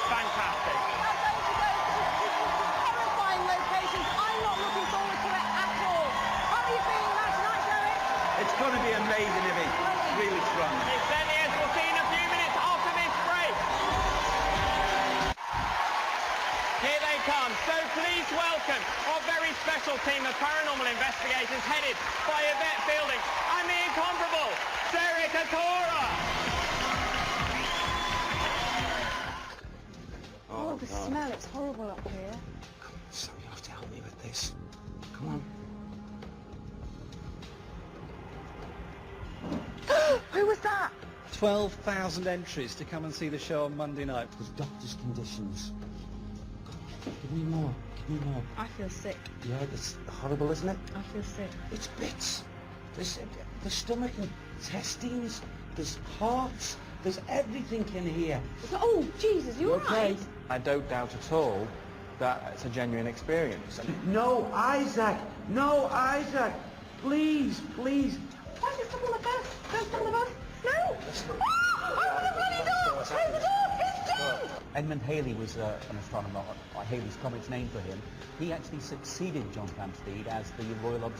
Fantastic. Now, don't you go to terrifying locations. I'm not looking forward to it at all. How are you feeling about tonight, Derek? It's going to be amazing, Ivy. Really strong. It certainly is. We'll see in a few minutes after this break. Here they come. So please welcome our very special team of paranormal investigators headed by Yvette Fielding and the incomparable Derek Atora. Oh, the smell. It's horrible up here. So you have to help me with this. Come on. Who was that? 12,000 entries to come and see the show on Monday night. There's doctor's conditions. Give me more. Give me more. I feel sick. Yeah, it's horrible, isn't it? I feel sick. It's bits. There's stomach and intestines. There's hearts. There's everything in here. Oh, Jesus, you all right? I don't doubt at all that it's a genuine experience. No, Isaac. No, Isaac. Please, please. Why is it stuck on the bus? Don't stop on the bus. No! Oh, open the bloody door! Close the door! It's John! Edmund Halley was an astronomer. Halley's comet's named for him. He actually succeeded John Flamsteed as the Royal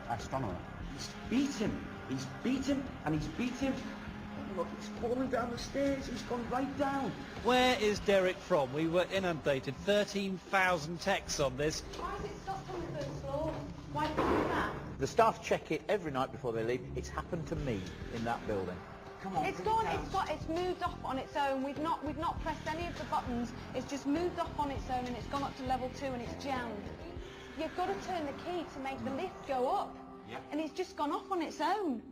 Astronomer. He's beat him. He's beat him, and he's beat him. Oh, look, he's falling down the stairs. He's gone right down. Where is Derek from? We were inundated. 13,000 texts on this. Why is it stopped on the first floor? Why did you do that? The staff check it every night before they leave. It's happened to me in that building. Come on. It's gone. It's moved off on its own. We've not pressed any of the buttons. It's just moved off on its own, and it's gone up to level 2, and it's jammed. You've got to turn the key to make the lift go up, and it's just gone off on its own.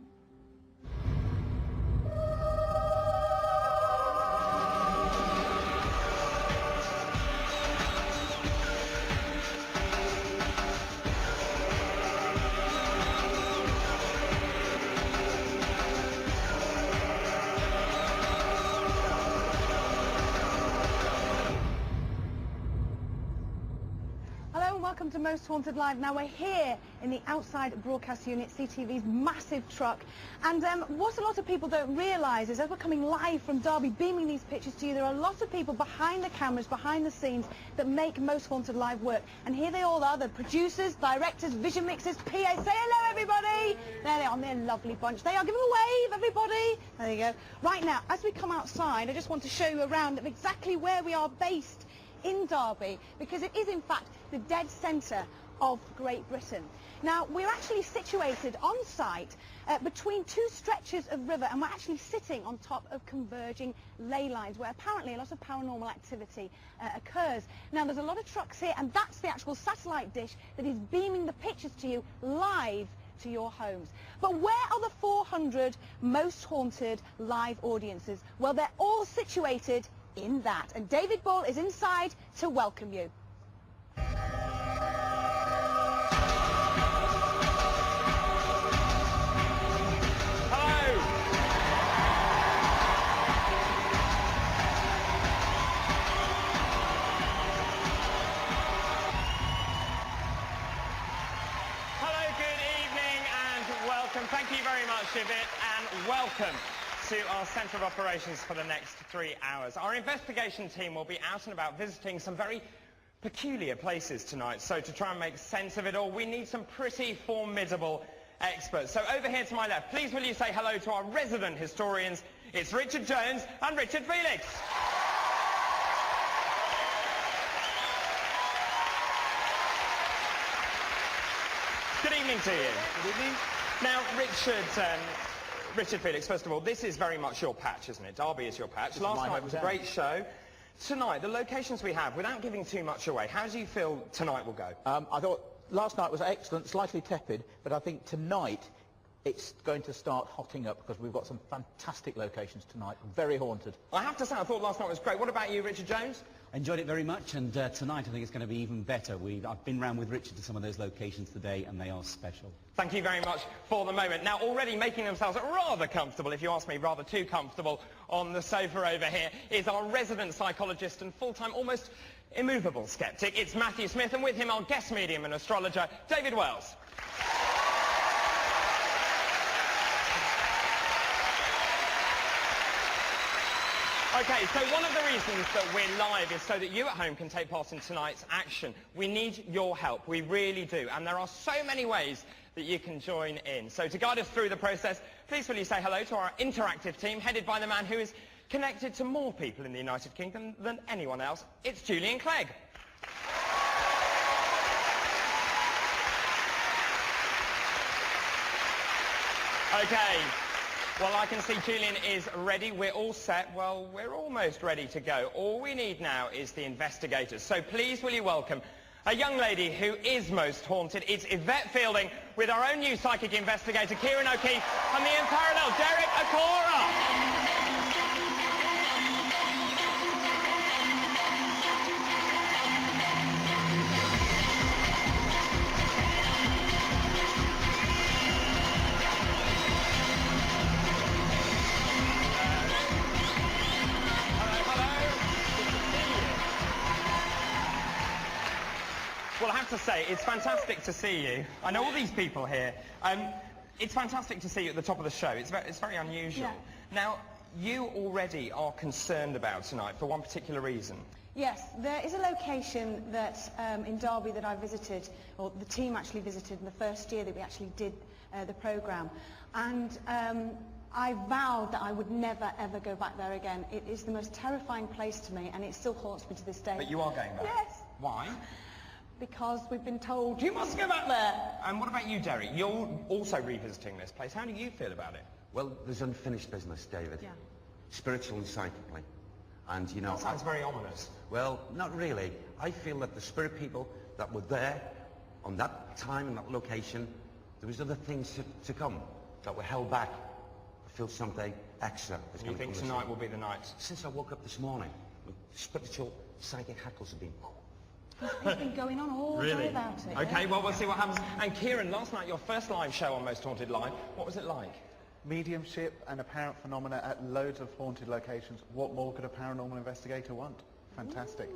Welcome to Most Haunted Live. Now we're here in the outside broadcast unit, CTV's massive truck, and what a lot of people don't realise is as we're coming live from Derby, beaming these pictures to you, there are a lot of people behind the cameras, behind the scenes, that make Most Haunted Live work. And here they all are, the producers, directors, vision mixers, PA. Say hello, everybody! There they are, they're a lovely bunch. They are. Give them a wave, everybody. There you go. Right now, as we come outside, I just want to show you around of exactly where we are based in Derby, because it is in fact the dead centre of Great Britain. Now we're actually situated on site between two stretches of river, and we're actually sitting on top of converging ley lines where apparently a lot of paranormal activity occurs. Now there's a lot of trucks here, and that's the actual satellite dish that is beaming the pictures to you live to your homes. But where are the 400 most haunted live audiences? Well, they're all situated in that, and David Ball is inside to welcome you. Thank you very much, Yvette, and welcome to our Centre of Operations for the next 3 hours. Our investigation team will be out and about visiting some very peculiar places tonight, so to try and make sense of it all, we need some pretty formidable experts. So over here to my left, please will you say hello to our resident historians. It's Richard Jones and Richard Felix. Good evening to you. Good evening. Now, Richard Felix, first of all, this is very much your patch, isn't it? Derby is your patch. Last night was a great show. Tonight, the locations we have, without giving too much away, how do you feel tonight will go? I thought last night was excellent, slightly tepid, but I think tonight it's going to start hotting up because we've got some fantastic locations tonight, very haunted. I have to say, I thought last night was great. What about you, Richard Jones? I enjoyed it very much, and tonight I think it's going to be even better. I've been round with Richard to some of those locations today, and they are special. Thank you very much for the moment. Now, already making themselves rather comfortable, if you ask me, rather too comfortable, on the sofa over here is our resident psychologist and full-time, almost immovable skeptic. It's Matthew Smith, and with him our guest medium and astrologer, David Wells. Okay, so one of the reasons that we're live is so that you at home can take part in tonight's action. We need your help, we really do, and there are so many ways that you can join in. So to guide us through the process, please will you say hello to our interactive team, headed by the man who is connected to more people in the United Kingdom than anyone else. It's Julian Clegg. Okay. Well, I can see Julian is ready. We're all set. Well, we're almost ready to go. All we need now is the investigators. So please will you welcome a young lady who is most haunted. It's Yvette Fielding with our own new psychic investigator, Kieran O'Keefe, and the unparalleled Derek Akora. Well, I have to say, it's fantastic to see you. I know all these people here. It's fantastic to see you at the top of the show. It's very unusual. Yeah. Now, you already are concerned about tonight for one particular reason. Yes, there is a location that in Derby that I visited, or the team actually visited in the first year that we actually did the programme. And I vowed that I would never, ever go back there again. It is the most terrifying place to me, and it still haunts me to this day. But you are going back? Yes. Why? Because we've been told You must go back there. And what about you, Derek? You're also revisiting this place. How do you feel about it? Well, there's unfinished business, David. Yeah. Spiritual and psychically. And, you know... That sounds very ominous. Well, not really. I feel that the spirit people that were there on that time and that location, there was other things to come that were held back. I feel something extra. Do you think tonight will be the night? Since I woke up this morning, spiritual, psychic hackles have been... it's been going on all day about it. Okay, well, we'll see what happens. And Kieran, last night, your first live show on Most Haunted Live, what was it like? Mediumship and apparent phenomena at loads of haunted locations. What more could a paranormal investigator want? Fantastic.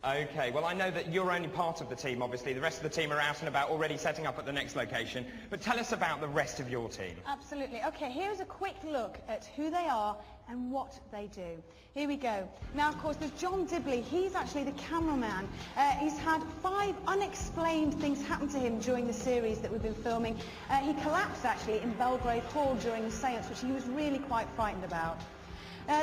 Okay, well, I know that you're only part of the team, obviously. The rest of the team are out and about already setting up at the next location. But tell us about the rest of your team. Absolutely. Okay, here's a quick look at who they are and what they do. Here we go. Now, of course, there's John Dibley. He's actually the cameraman. He's had 5 unexplained things happen to him during the series that we've been filming. He collapsed, actually, in Belgrave Hall during the séance, which he was really quite frightened about.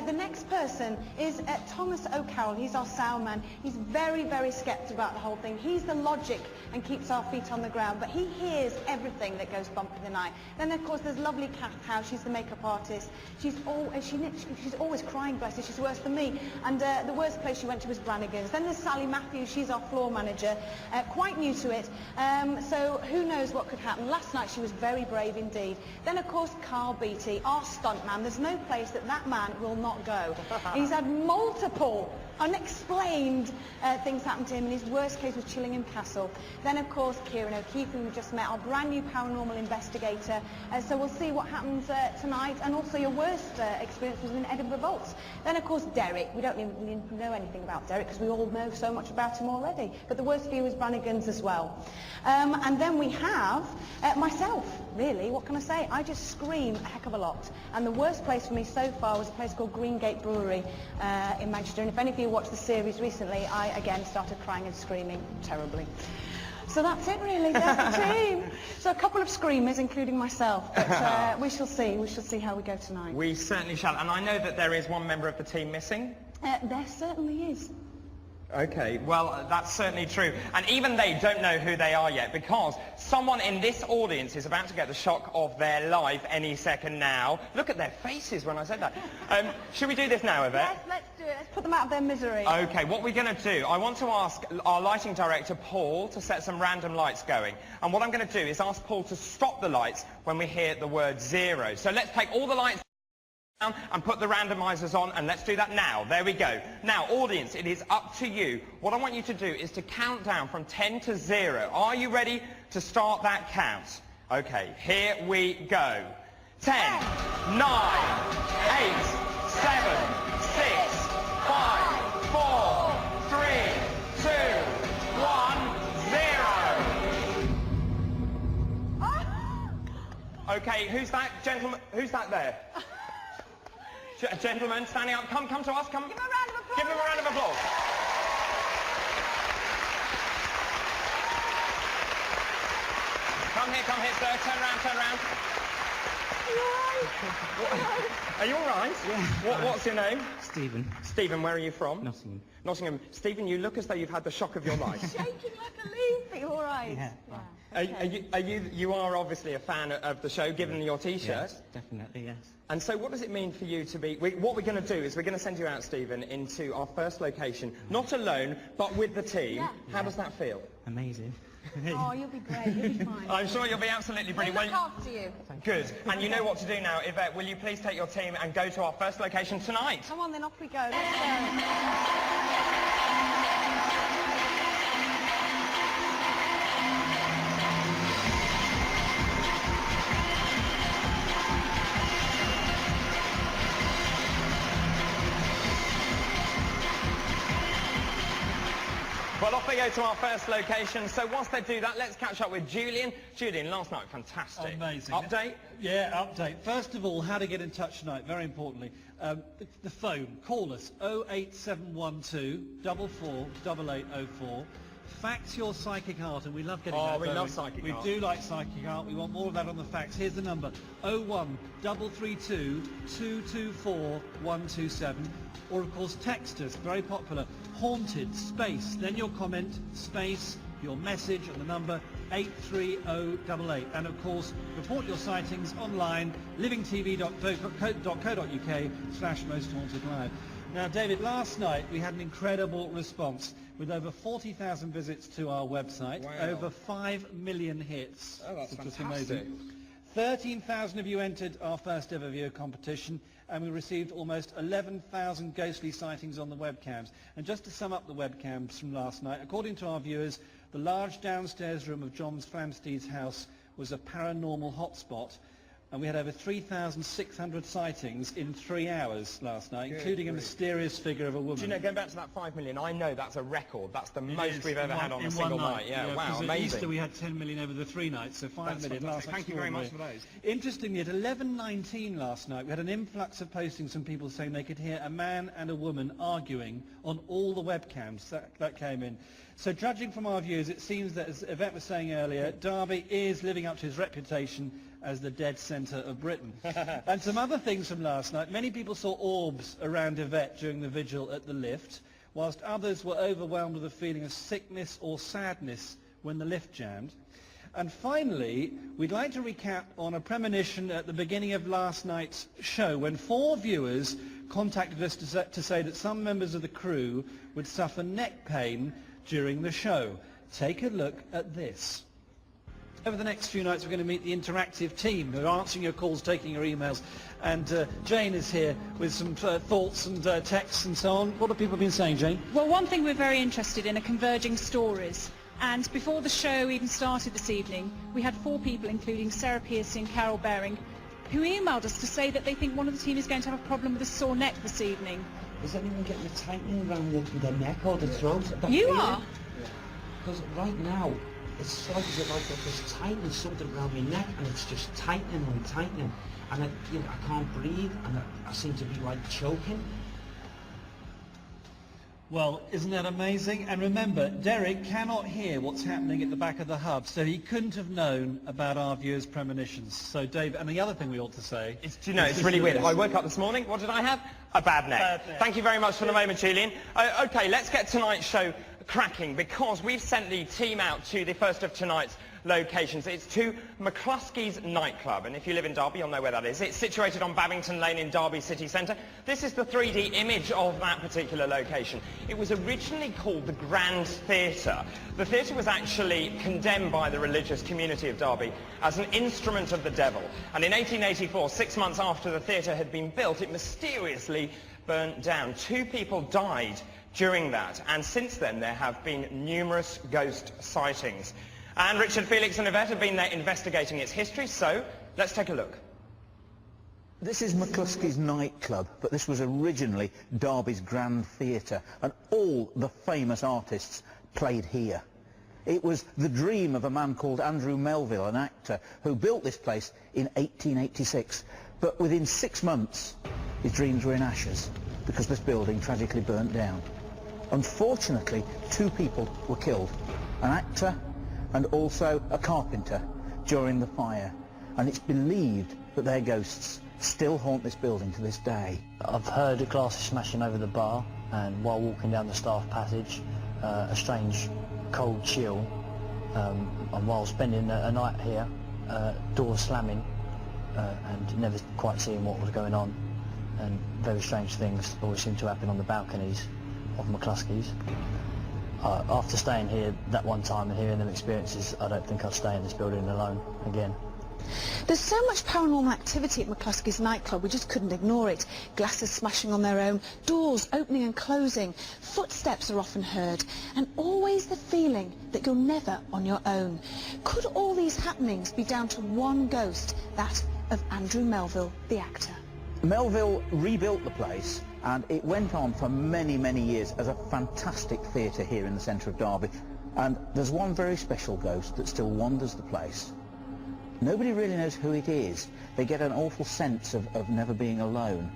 The next person is Thomas O'Carroll. He's our sound man. He's very, very sceptical about the whole thing. He's the logic and keeps our feet on the ground, but he hears everything that goes bump in the night. Then, of course, there's lovely Kath Howe. She's the makeup artist. She's always crying, bless her. She's worse than me. And the worst place she went to was Brannigan's. Then there's Sally Matthews. She's our floor manager, quite new to it. So who knows what could happen. Last night she was very brave indeed. Then, of course, Carl Beattie, our stunt man. There's no place that man will not go. He's had multiple unexplained things happen to him, and his worst case was Chillingham Castle. Then, of course, Kieran O'Keefe, who we just met, our brand new paranormal investigator. So we'll see what happens tonight, and also your worst experience was in Edinburgh Vaults. Then, of course, Derek. We don't even know anything about Derek because we all know so much about him already. But the worst for you was Brannigan's as well. And then we have myself, really. What can I say? I just scream a heck of a lot. And the worst place for me so far was a place called Greengate Brewery in Manchester. And if any of you watched the series recently, I again started crying and screaming terribly. So that's it, really. That's the team. So a couple of screamers, including myself. But we shall see. We shall see how we go tonight. We certainly shall. And I know that there is one member of the team missing. There certainly is. Okay, well, that's certainly true. And even they don't know who they are yet, because someone in this audience is about to get the shock of their life any second now. Look at their faces when I said that. Should we do this now, Yvette? Yes, let's do it. Let's put them out of their misery. Okay, what we're going to do, I want to ask our lighting director, Paul, to set some random lights going. And what I'm going to do is ask Paul to stop the lights when we hear the word 0. So let's take all the lights down and put the randomizers on, and let's do that now. There we go. Now, audience, it is up to you. What I want you to do is to count down from 10 to 0. Are you ready to start that count? Okay, here we go. 10, 9, 8, 7, 6, 5, 4, 3, 2, 1, 0. Okay, who's that gentleman? Who's that there? Gentlemen, standing up, come to us, come. Give him a round of applause. Give him a round of applause. Come here, sir. Turn round. Are you all right? Yeah. What's your name? Stephen. Stephen, where are you from? Nottingham. Nottingham. Stephen, you look as though you've had the shock of your life. Shaking like a leaf. Are you all right? Yeah. You are obviously a fan of the show, given your T-shirt. Yes, definitely, yes. And so what does it mean for you to be... what we're going to do is we're going to send you out, Stephen, into our first location, not alone, but with the team. Yeah. How does that feel? Amazing. Oh, you'll be great. You'll be fine. I'm sure you'll be absolutely We'll brilliant. look after you. Good. And you know what to do now. Yvette, will you please take your team and go to our first location tonight? Come on, then off we go. Let's go. Well, off they go to our first location. So whilst they do that, let's catch up with Julian. Julian, last night, fantastic. Amazing. Update? Yeah, update. First of all, how to get in touch tonight, very importantly. The phone, call us, 08712 448804. Fax your psychic art, and we love getting that. Oh, we love psychic art. We do like psychic art. We want more of that on the fax. Here's the number, 01332 224 127. Or, of course, text us, very popular, haunted, space, then your comment, space, your message, and the number 83088. And, of course, report your sightings online, livingtv.co.uk/mosthauntedlive. Now, David, last night we had an incredible response with over 40,000 visits to our website, over 5 million hits. Oh, that's which was fantastic. amazing. 13,000 of you entered our first ever viewer competition, and we received almost 11,000 ghostly sightings on the webcams. And just to sum up the webcams from last night, according to our viewers, the large downstairs room of John Flamsteed's house was a paranormal hotspot, and we had over 3,600 sightings in 3 hours last night, including a mysterious figure of a woman. Do you know, going back to that 5 million, I know that's a record. That's the most we've ever had on a in single one night. Yeah, wow, because amazing. At Easter we had 10 million over the 3 nights, so 5 million last night. Thank you very much for those. Interestingly, at 11:19 last night, we had an influx of postings from people saying they could hear a man and a woman arguing on all the webcams that came in. So judging from our views, it seems that, as Yvette was saying earlier, Derby is living up to his reputation as the dead centre of Britain. And some other things from last night. Many people saw orbs around Yvette during the vigil at the lift, whilst others were overwhelmed with a feeling of sickness or sadness when the lift jammed. And finally, we'd like to recap on a premonition at the beginning of last night's show when 4 viewers contacted us to say that some members of the crew would suffer neck pain during the show. Take a look at this. Over the next few nights we're going to meet the interactive team who are answering your calls, taking your emails, and Jane is here with some thoughts and texts and so on. What have people been saying, Jane? Well, one thing we're very interested in are converging stories, and before the show even started this evening we had 4 people, including Sarah Pearcey and Carol Baring, who emailed us to say that they think one of the team is going to have a problem with a sore neck this evening. Is anyone getting a tightening around their neck or the throat? You are? Because right now, it's like as if I've got this tightening something around my neck, and it's just tightening and tightening, and I can't breathe, and I seem to be like choking. Well, isn't that amazing? And remember, Derek cannot hear what's happening at the back of the hub, so he couldn't have known about our viewers' premonitions. So, Dave, and the other thing we ought to say... Do you know, it's really weird. I woke up this morning, what did I have? A bad neck. Bad neck. Thank you very much for the moment, Julian. OK, let's get tonight's show cracking, because we've sent the team out to the first of tonight's locations. It's to McCluskey's nightclub, and if you live in Derby, you'll know where that is. It's situated on Babington Lane in Derby city centre. This is the 3D image of that particular location. It was originally called the Grand Theatre. The theatre was actually condemned by the religious community of Derby as an instrument of the devil, and in 1884, 6 months after the theatre had been built, it mysteriously burnt down. 2 people died during that, and since then there have been numerous ghost sightings. And Richard, Felix and Yvette have been there investigating its history, so let's take a look. This is McCluskey's nightclub, but this was originally Derby's Grand Theatre, and all the famous artists played here. It was the dream of a man called Andrew Melville, an actor, who built this place in 1886. But within 6 months, his dreams were in ashes because this building tragically burnt down. Unfortunately, 2 people were killed, an actor and also a carpenter, during the fire, and it's believed that their ghosts still haunt this building to this day. I've heard glasses smashing over the bar, and while walking down the staff passage, a strange cold chill, and while spending a night here, doors slamming and never quite seeing what was going on, and very strange things always seem to happen on the balconies of McCluskey's. After staying here that one time and hearing them experiences, I don't think I'd stay in this building alone again. There's so much paranormal activity at McCluskey's nightclub, we just couldn't ignore it. Glasses smashing on their own, doors opening and closing, footsteps are often heard, and always the feeling that you're never on your own. Could all these happenings be down to one ghost, that of Andrew Melville, the actor? Melville rebuilt the place, and it went on for many, many years as a fantastic theatre here in the centre of Derby. And there's one very special ghost that still wanders the place. Nobody really knows who it is. They get an awful sense of never being alone.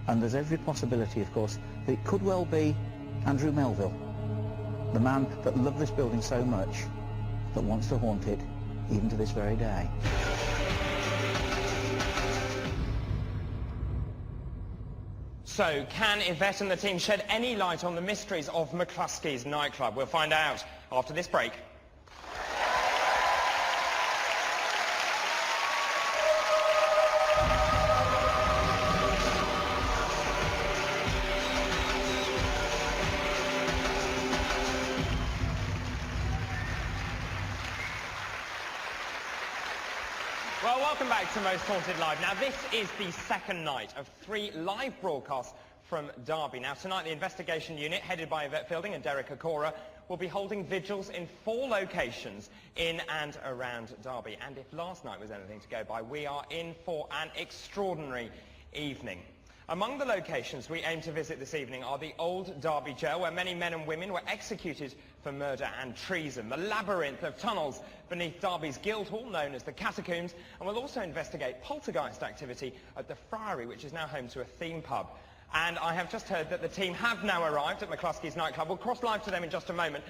And there's every possibility, of course, that it could well be Andrew Melville, the man that loved this building so much, that wants to haunt it even to this very day. So, can Yvette and the team shed any light on the mysteries of McCluskey's nightclub? We'll find out after this break. Well, welcome back to Most Haunted Live. Now, this is the second night of 3 live broadcasts from Derby. Now, tonight, the investigation unit, headed by Yvette Fielding and Derek Okora, will be holding vigils in 4 locations in and around Derby. And if last night was anything to go by, we are in for an extraordinary evening. Among the locations we aim to visit this evening are the old Derby jail, where many men and women were executed for murder and treason, the labyrinth of tunnels beneath Derby's Guildhall, known as the Catacombs, and we'll also investigate poltergeist activity at the Friary, which is now home to a theme pub. And I have just heard that the team have now arrived at McCluskey's nightclub. We'll cross live to them in just a moment.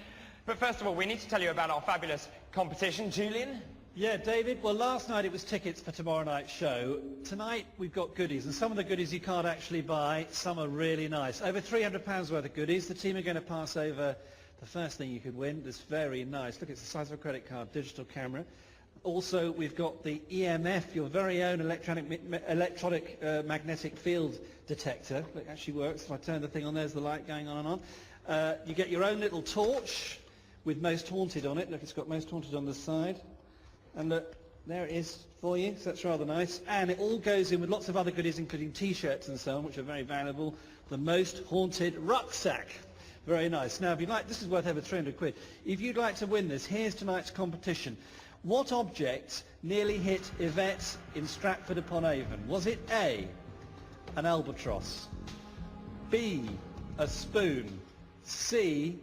But first of all, we need to tell you about our fabulous competition. Julian? Yeah, David, well, last night it was tickets for tomorrow night's show. Tonight we've got goodies, and some of the goodies you can't actually buy. Some are really nice. Over £300 worth of goodies. The team are going to pass over the first thing you could win. That's very nice. Look, it's the size of a credit card, digital camera. Also, we've got the EMF, your very own electronic magnetic field detector. Look, it actually works. If I turn the thing on, there's the light going on and on. You get your own little torch with Most Haunted on it. Look, it's got Most Haunted on the side. And look, there it is for you, so that's rather nice. And it all goes in with lots of other goodies, including T-shirts and so on, which are very valuable. The Most Haunted rucksack. Very nice. Now, if you'd like, this is worth over 300 quid. If you'd like to win this, here's tonight's competition. What object nearly hit Yvette in Stratford-upon-Avon? Was it A, an albatross, B, a spoon, C,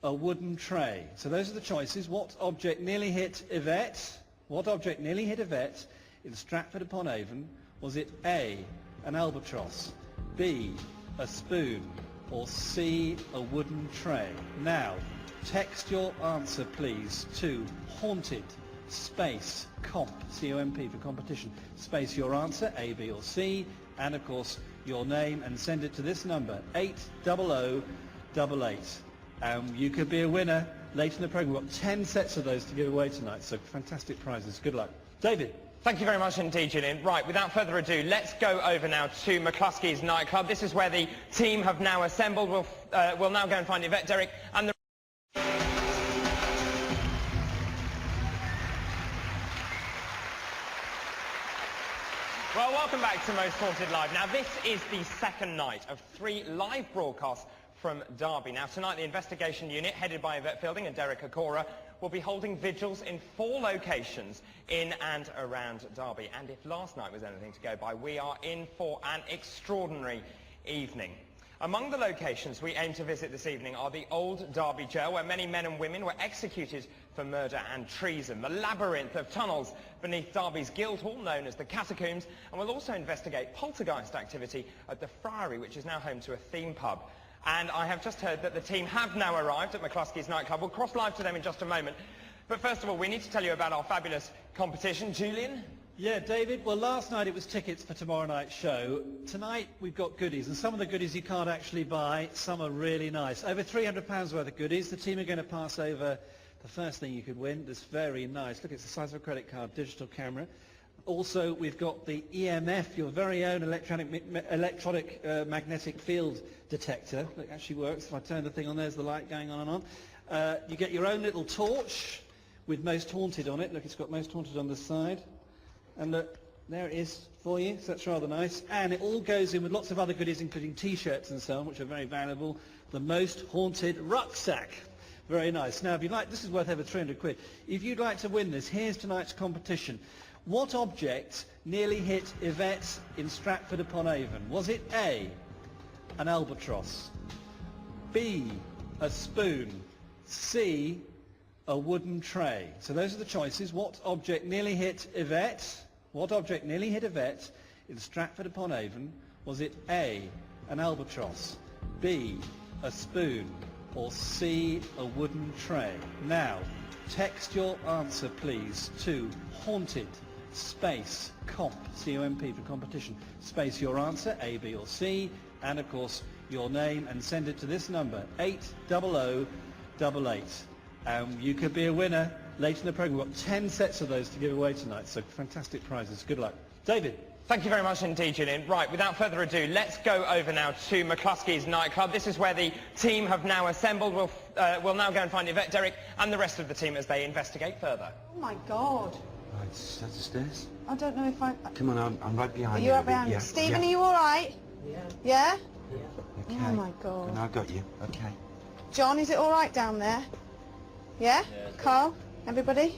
a wooden tray? So those are the choices. What object nearly hit Yvette? What object nearly hit Yvette in Stratford-upon-Avon? Was it A, an albatross, B, a spoon, or C, a wooden tray? Now, text your answer, please, to haunted space comp, C-O-M-P for competition, space your answer, A, B, or C, and of course your name, and send it to this number, 80088. You could be a winner later in the programme. We've got 10 sets of those to give away tonight, so fantastic prizes. Good luck. David. Thank you very much indeed, Julian. Right, without further ado, let's go over now to McCluskey's nightclub. This is where the team have now assembled. We'll now go and find Yvette, Derek, and the... Well, welcome back to Most Haunted Live. Now, this is the second night of 3 live broadcasts from Derby. Now, tonight, the investigation unit, headed by Yvette Fielding and Derek Okora, will be holding vigils in 4 locations in and around Derby. And if last night was anything to go by, we are in for an extraordinary evening. Among the locations we aim to visit this evening are the old Derby jail, where many men and women were executed for murder and treason, the labyrinth of tunnels beneath Derby's Guildhall, known as the Catacombs, and we'll also investigate poltergeist activity at the Friary, which is now home to a theme pub. And I have just heard that the team have now arrived at McCluskey's nightclub. We'll cross live to them in just a moment. But first of all, we need to tell you about our fabulous competition. Julian? Yeah, David, well, last night it was tickets for tomorrow night's show. Tonight we've got goodies, and some of the goodies you can't actually buy. Some are really nice. Over £300 worth of goodies. The team are going to pass over the first thing you could win. That's very nice. Look, it's the size of a credit card, digital camera. Also, we've got the EMF, your very own electronic magnetic field detector. Look, it actually works. If I turn the thing on, there's the light going on and on. You get your own little torch with Most Haunted on it. Look, it's got Most Haunted on the side. And look, there it is for you, so that's rather nice. And it all goes in with lots of other goodies, including T-shirts and so on, which are very valuable. The Most Haunted rucksack. Very nice. Now, if you'd like, this is worth over 300 quid. If you'd like to win this, here's tonight's competition. What object nearly hit Yvette in Stratford-upon-Avon? Was it A, an albatross, B, a spoon, C, a wooden tray? So those are the choices. What object nearly hit Yvette? What object nearly hit Yvette in Stratford-upon-Avon? Was it A, an albatross, B, a spoon, or C, a wooden tray? Now, text your answer, please, to haunted space comp, C-O-M-P for competition, space your answer, A, B, or C, and of course your name, and send it to this number, 80088. You could be a winner later in the programme. We've got 10 sets of those to give away tonight, so fantastic prizes. Good luck. David. Thank you very much indeed, Julian. Right, without further ado, let's go over now to McCluskey's nightclub. This is where the team have now assembled. We'll now go and find Yvette, Derek, and the rest of the team as they investigate further. Oh my God. Right, set the stairs. I don't know if I... Come on, I'm right behind Are you. you right behind me? Yeah. Stephen, yeah. are you all right? Yeah. Yeah? Yeah. Okay. Oh my God. And I've got you. Okay. John, is it all right down there? Yeah? Carl? Everybody?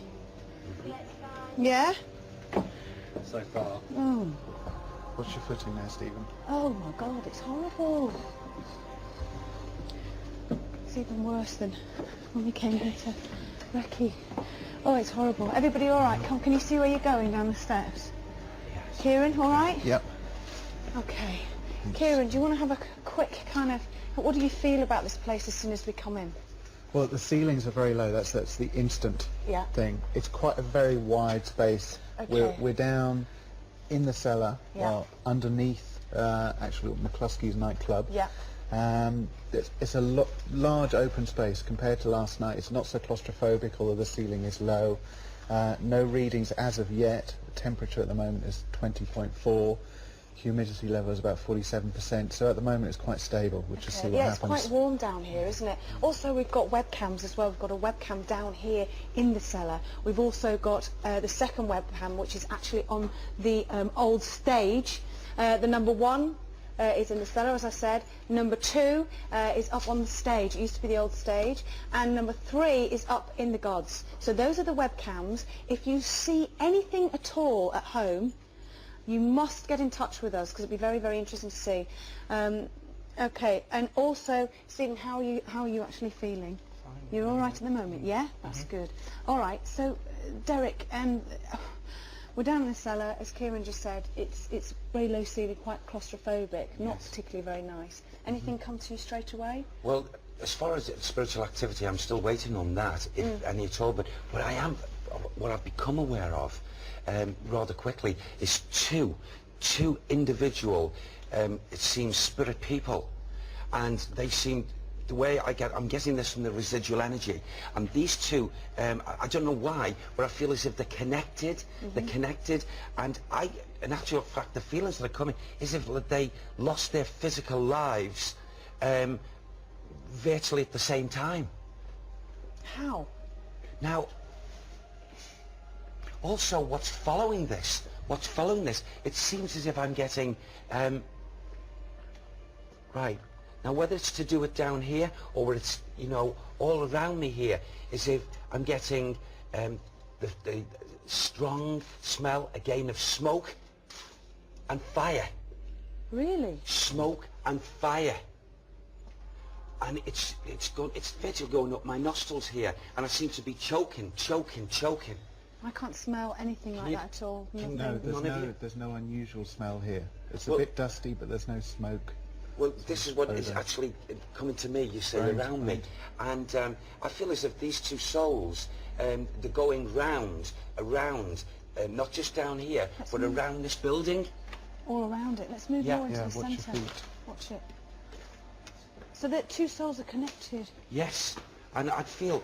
Yeah? So far. Oh. What's your footing there, Stephen? Oh my God, it's horrible. It's even worse than when we came here to Recce. Oh, it's horrible. Everybody all right? Can you see where you're going down the steps? Yes. Kieran, all right? Yep. Okay. Kieran, do you want to have a quick kind of... What do you feel about this place as soon as we come in? Well, the ceilings are very low. That's the instant Yeah. thing. It's quite a very wide space. Okay. We're down in the cellar, Yeah. well, underneath actually McCluskey's nightclub. Yeah. It's a large open space compared to last night. It's not so claustrophobic, although the ceiling is low. No readings as of yet. The temperature at the moment is 20.4. Humidity level is about 47%, so at the moment it's quite stable. We'll just see what yeah, happens. it's quite warm down here, isn't it? Also, we've got webcams as well. We've got a webcam down here in the cellar. We've also got the second webcam, which is actually on the old stage. The number one is in the cellar, as I said. Number two is up on the stage. It used to be the old stage. And number three is up in the gods. So those are the webcams. If you see anything at all at home, you must get in touch with us, because it'd be very, very interesting to see. Okay, and also, Stephen, how are you actually feeling? Fine. You're all right at the moment, yeah? That's good. All right, so, Derek, we're down in the cellar, as Kieran just said. It's very low ceiling, quite claustrophobic, not particularly very nice. Anything come to you straight away? Well, as far as spiritual activity, I'm still waiting on that, if any at all. But what I've become aware of rather quickly is two individual, it seems, spirit people, and they seem, the way I'm getting this from the residual energy, and these two, I don't know why, but I feel as if they're connected. They're connected, and in actual fact, the feelings that are coming is if they lost their physical lives virtually at the same time. How? Now, also, what's following this, it seems as if I'm getting, right, now whether it's to do it down here, or whether it's, all around me here, is if I'm getting the strong smell, again, of smoke and fire. Really? Smoke and fire. and it's literally going up my nostrils here, and I seem to be choking. I can't smell anything like that at all. Nothing. No, there's no unusual smell here. It's a bit dusty, but there's no smoke. Well, this is what is actually coming to me, you see, around me. And I feel as if these two souls, they're going round, around, not just down here, but around this building. All around it. Let's move more into the watch your centre. feet. Watch it. So that two souls are connected. Yes. And I feel,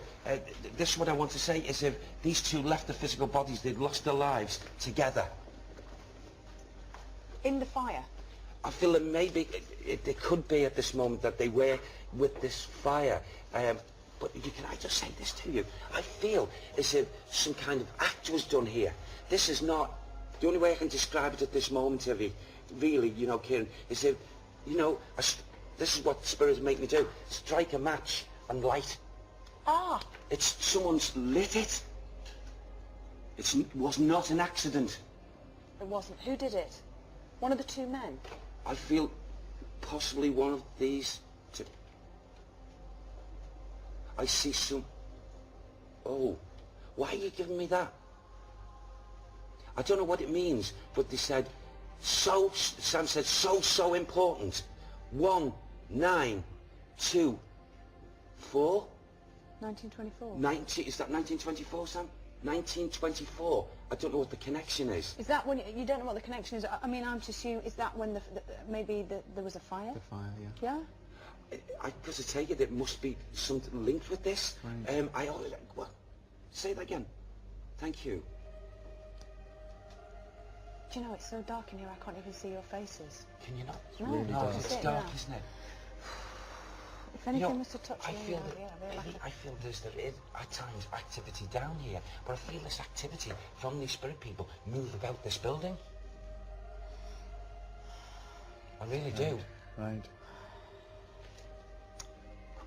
this is what I want to say, is if these two left the physical bodies, they'd lost their lives together. In the fire? I feel that maybe it could be at this moment that they were with this fire. But can I just say this to you? I feel as if some kind of act was done here. This is not, the only way I can describe it at this moment, Evie, really, you know, Kieran, is if, you know, this is what spirits make me do. Strike a match and light. Ah! It's someone's lit it. It was not an accident. It wasn't. Who did it? One of the two men? I feel possibly one of these two. I see some... Oh, why are you giving me that? I don't know what it means, but they said, Sam said, so important. 1, 9, 2, 4. 1924. Is that 1924, Sam? 1924. I don't know what the connection is. Is that when you don't know what the connection is? I mean, I'm to assume, is that when maybe there was a fire? The fire, yeah. Yeah? Because I take it, it must be something linked with this. Right. What? Say that again. Thank you. Do you know, it's so dark in here, I can't even see your faces. Can you not? No, really dark. It's dark, isn't it? If anything was to touch I me, feel I there is at times activity down here, but I feel this activity from these spirit people move about this building. I really do. Right.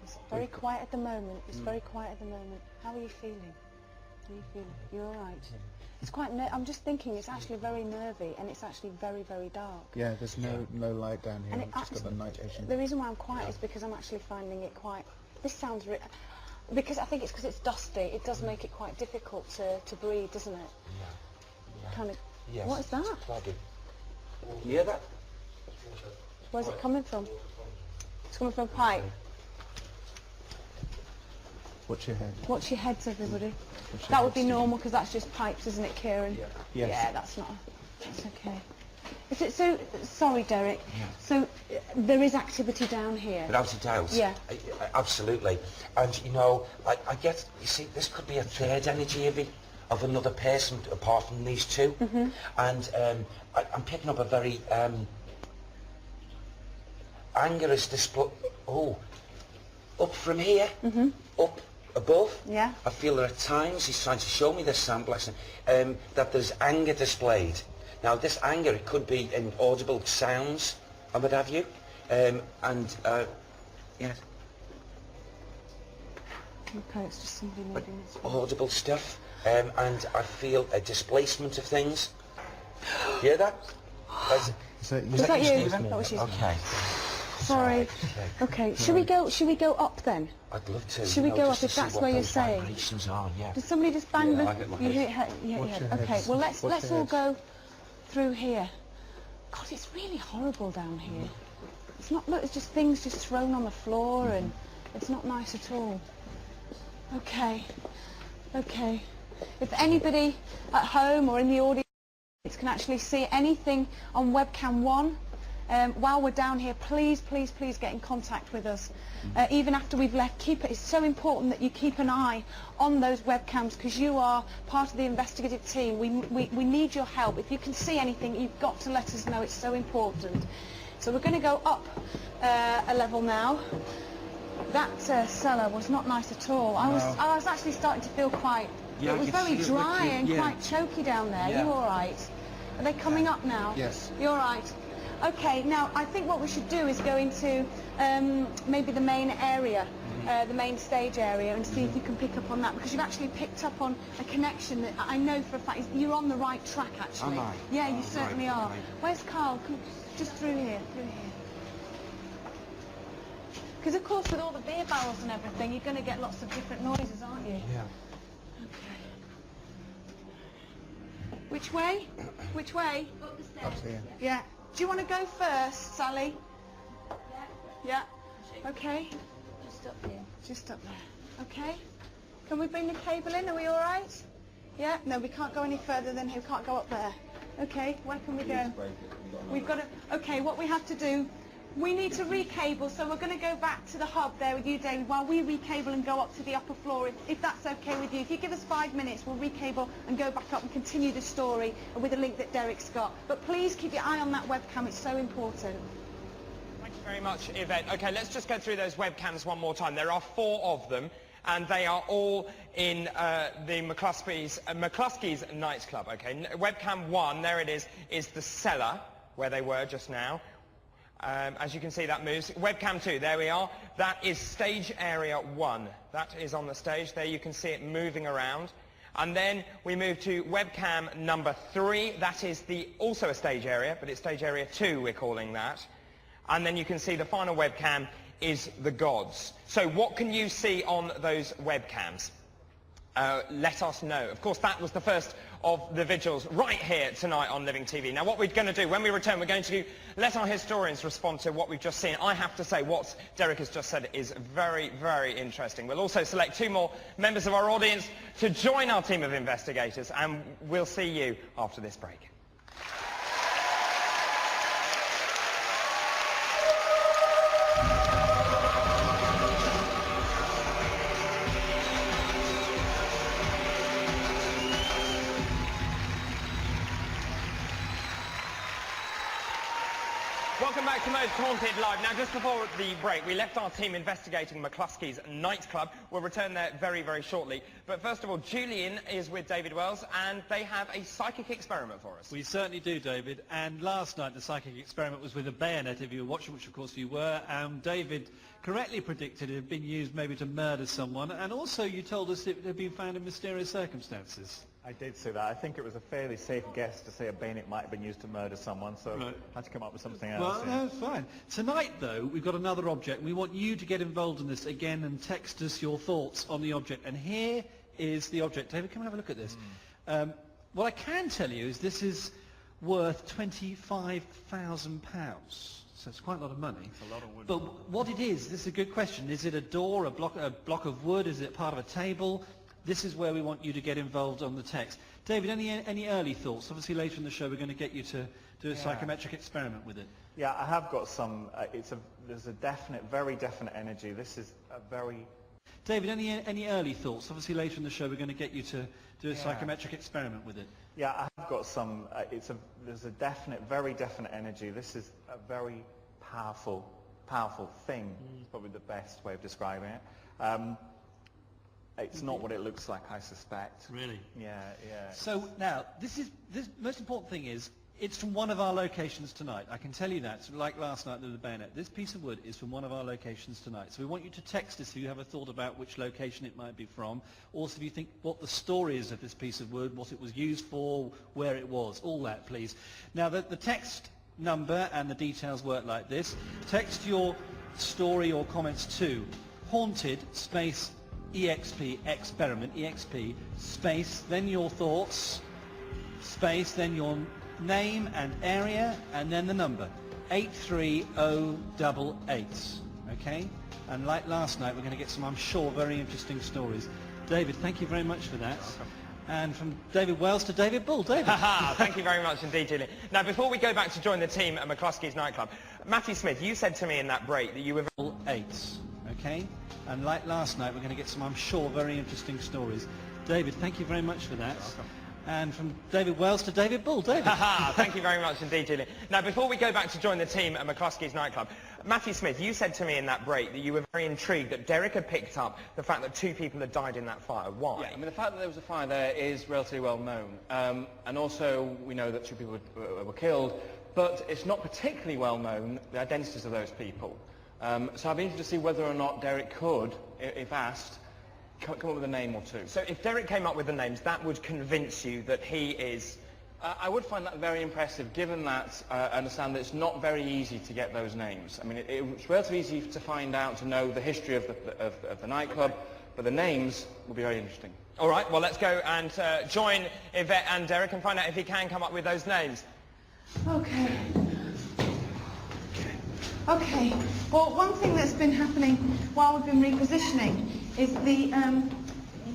It's very quiet at the moment. It's very quiet at the moment. How are you feeling? How are you feeling? You're all right? It's quite. I'm just thinking. It's actually very nervy, and it's actually very, very dark. Yeah, there's no light down here. And I've just got the night vision. The reason why I'm quiet is because I'm actually finding it quite. This sounds. Because I think it's because it's dusty. It does make it quite difficult to breathe, doesn't it? Yeah. Kind of. Yes. What is that? You hear that? Where's it coming from? It's coming from a pipe. Watch your head. Watch your heads, everybody. That would be normal because that's just pipes, isn't it, Kieran? Yeah. Yes. Yeah, that's okay. Is it so? Sorry, Derek. Yeah. So there is activity down here. Without a doubt. Yeah. Absolutely. And you know, I get. You see, this could be a third energy of another person apart from these two. Mm-hmm. And I'm picking up a very anger is displayed. Oh, up from here. Mm-hmm. Up. Above, yeah. I feel that at times he's trying to show me this, Sam, bless him, that there's anger displayed. Now this anger, it could be in audible sounds, and what have you, yes. Okay, it's just somebody moving this way. Audible stuff, and I feel a displacement of things. Hear that? Was that you? Stephen? That was you. Okay. Sorry. Okay. Should we go up then? I'd love to. Should we go up if that's where you're saying? Vibrations are, yeah. Did somebody just bang the? You hit your head. Okay. Well, let's all go through here. God, it's really horrible down here. It's not. Look, it's just things just thrown on the floor, and it's not nice at all. Okay. Okay. If anybody at home or in the audience can actually see anything on webcam 1. While we're down here, please get in contact with us. Even after we've left, it's so important that you keep an eye on those webcams because you are part of the investigative team. We need your help. If you can see anything, you've got to let us know. It's so important. So we're going to go up a level now. That cellar was not nice at all. I was actually starting to feel quite... Yeah, it was very dry and quite choky down there. Yeah. You all right? Are they coming up now? Yes. You're all right. Okay, now I think what we should do is go into maybe the main area, the main stage area, and see if you can pick up on that, because you've actually picked up on a connection that I know for a fact you're on the right track, actually. Am I? Yeah, you certainly are. Right. Where's Carl? Come, just through here, Because of course with all the beer barrels and everything, you're going to get lots of different noises, aren't you? Yeah. Which way? Which way? Up to you. Yeah. Do you want to go first, Sally? Yeah. Okay. Just up here. Just up there. Okay. Can we bring the cable in? Are we all right? Yeah. No, we can't go any further than here. We can't go up there. Okay. Where can we go? We've got to. Okay. What we have to do. We need to recable, so we're going to go back to the hub there with you, David, while we recable and go up to the upper floor, if that's okay with you. If you give us 5 minutes, we'll recable and go back up and continue the story with the link that Derek's got. But please keep your eye on that webcam, it's so important. Thank you very much, Yvette. OK, let's just go through those webcams one more time. There are 4 of them, and they are all in the McCluskey's nightclub, OK? Webcam 1, there it is the cellar, where they were just now. As you can see, that moves. Webcam 2, there we are. That is stage area 1. That is on the stage. There you can see it moving around. And then we move to webcam number 3. That is also a stage area, but it's stage area 2, we're calling that. And then you can see the final webcam is the gods. So what can you see on those webcams? Let us know. Of course, that was the first of the vigils right here tonight on Living TV. Now, what we're going to do, when we return, we're going to let our historians respond to what we've just seen. I have to say, what Derek has just said is very, very interesting. We'll also select 2 more members of our audience to join our team of investigators, and we'll see you after this break. Welcome back to Most Haunted Live. Now, just before the break, we left our team investigating McCluskey's nightclub. We'll return there very, very shortly. But first of all, Julian is with David Wells, and they have a psychic experiment for us. We certainly do, David. And last night, the psychic experiment was with a bayonet, if you were watching, which of course you were. David correctly predicted it had been used maybe to murder someone. And also, you told us it had been found in mysterious circumstances. I did say that. I think it was a fairly safe guess to say a bayonet might have been used to murder someone, so I had to come up with something else. Well, no, fine. Tonight, though, we've got another object. We want you to get involved in this again and text us your thoughts on the object. And here is the object. David, come and have a look at this. What I can tell you is this is worth £25,000. So it's quite a lot of money. It's a lot of wood. But what it is, this is a good question. Is it a door, a block of wood? Is it part of a table? This is where we want you to get involved on the text. David, any early thoughts? Obviously later in the show we're going to get you to do a psychometric experiment with it. Yeah, I have got some. There's a definite, very definite energy. This is a very... David, any early thoughts? Obviously later in the show we're going to get you to do a psychometric experiment with it. Yeah, I have got some. There's a definite, very definite energy. This is a very powerful thing. It's probably the best way of describing it. It's not what it looks like, I suspect. Really? Yeah. So now, this most important thing is, it's from one of our locations tonight. I can tell you that. So like last night with the bayonet, this piece of wood is from one of our locations tonight. So we want you to text us if you have a thought about which location it might be from. Also, if you think what the story is of this piece of wood, what it was used for, where it was, all that, please. Now, the text number and the details work like this. Text your story or comments to haunted space EXP experiment, EXP space, then your thoughts, space, then your name and area, and then the number 83088. Okay? And like last night, we're going to get some, I'm sure, very interesting stories. David, thank you very much for that. And from David Wells to David Bull. David. Thank you very much indeed, Julian. Now, before we go back to join the team at McCluskey's nightclub, Matthew Smith, you said to me in that break that you were... 8. Okay? And like last night, we're going to get some, I'm sure, very interesting stories. David, thank you very much for that. And from David Wells to David Bull. David. Thank you very much indeed, Julian. Now, before we go back to join the team at McCluskey's nightclub, Matthew Smith, you said to me in that break that you were very intrigued that Derek had picked up the fact that 2 people had died in that fire. Why? Yeah, I mean, the fact that there was a fire there is relatively well known. And also, we know that 2 people were killed, but it's not particularly well known the identities of those people. So I'd be interested to see whether or not Derek could, if asked, come up with a name or 2. So if Derek came up with the names, that would convince you that he is I would find that very impressive, given that I understand that it's not very easy to get those names. I mean, it's relatively easy to find out, to know the history of the nightclub, but the names will be very interesting. All right, well, let's go and join Yvette and Derek and find out if he can come up with those names. Okay. Okay. Well, one thing that's been happening while we've been repositioning is the...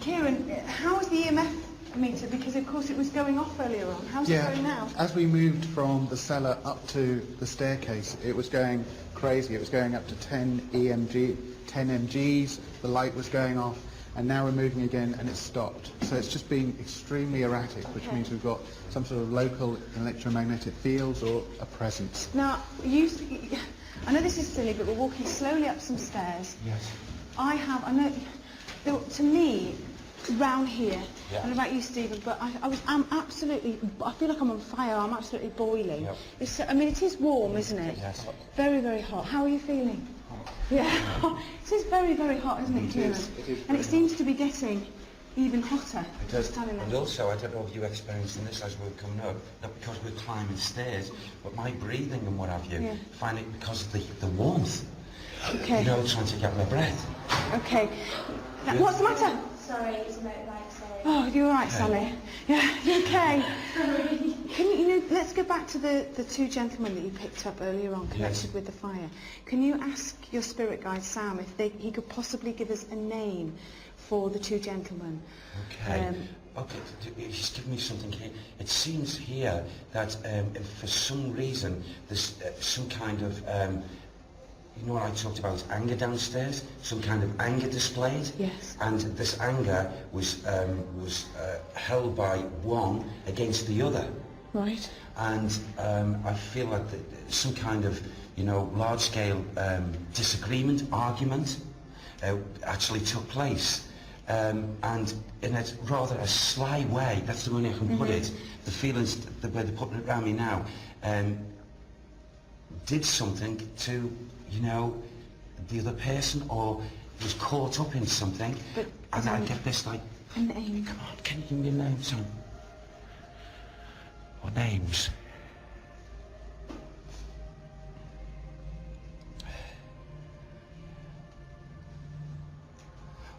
Kieran, how is the EMF meter? Because, of course, it was going off earlier on. How's it going now? As we moved from the cellar up to the staircase, it was going crazy. It was going up to 10 mgs, the light was going off, and now we're moving again and it's stopped. So it's just been extremely erratic, which means we've got some sort of local electromagnetic fields or a presence. Now, I know this is silly, but we're walking slowly up some stairs. Yes. To me, round here, I don't know about you, Stephen, but I'm absolutely, I feel like I'm on fire. I'm absolutely boiling. Yep. I mean, it is warm, isn't it? Yes. Very, very hot. How are you feeling? Yeah. It is very, very hot, isn't it, Kieran? And it seems to be getting even hotter. It does. And also, I don't know if you're experiencing this as we're coming up, not because we're climbing stairs, but my breathing and what have you, I find it because of the warmth. Okay. You know, trying to get my breath. Okay. Now, what's the matter? Sorry, it's a motorbike, sorry. Oh, you're all right, Sally. Yeah, you okay? Can you, let's go back to the two gentlemen that you picked up earlier on, connected with the fire. Can you ask your spirit guide, Sam, if he could possibly give us a name for the two gentlemen? Okay. Okay, he's given me something here. It seems here that if for some reason there's some kind of... you know what I talked about, anger downstairs? Some kind of anger displayed? Yes. And this anger was held by one against the other. Right. And I feel like some kind of, you know, large-scale disagreement, argument actually took place. And in a rather a sly way, that's the way I can put it, the feelings, the way they're putting it around me now, did something to, you know, the other person, or was caught up in something, and I get this like, a name. Come on, can you give me a name, son? Or names?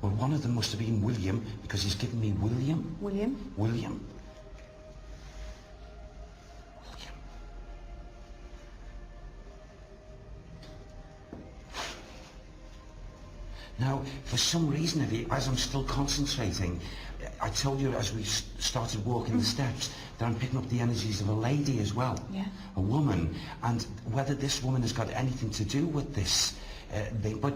Well, one of them must have been William, because he's given me William. William? William. Now, for some reason, as I'm still concentrating, I told you as we started walking the steps that I'm picking up the energies of a lady as well, a woman, and whether this woman has got anything to do with this thing. But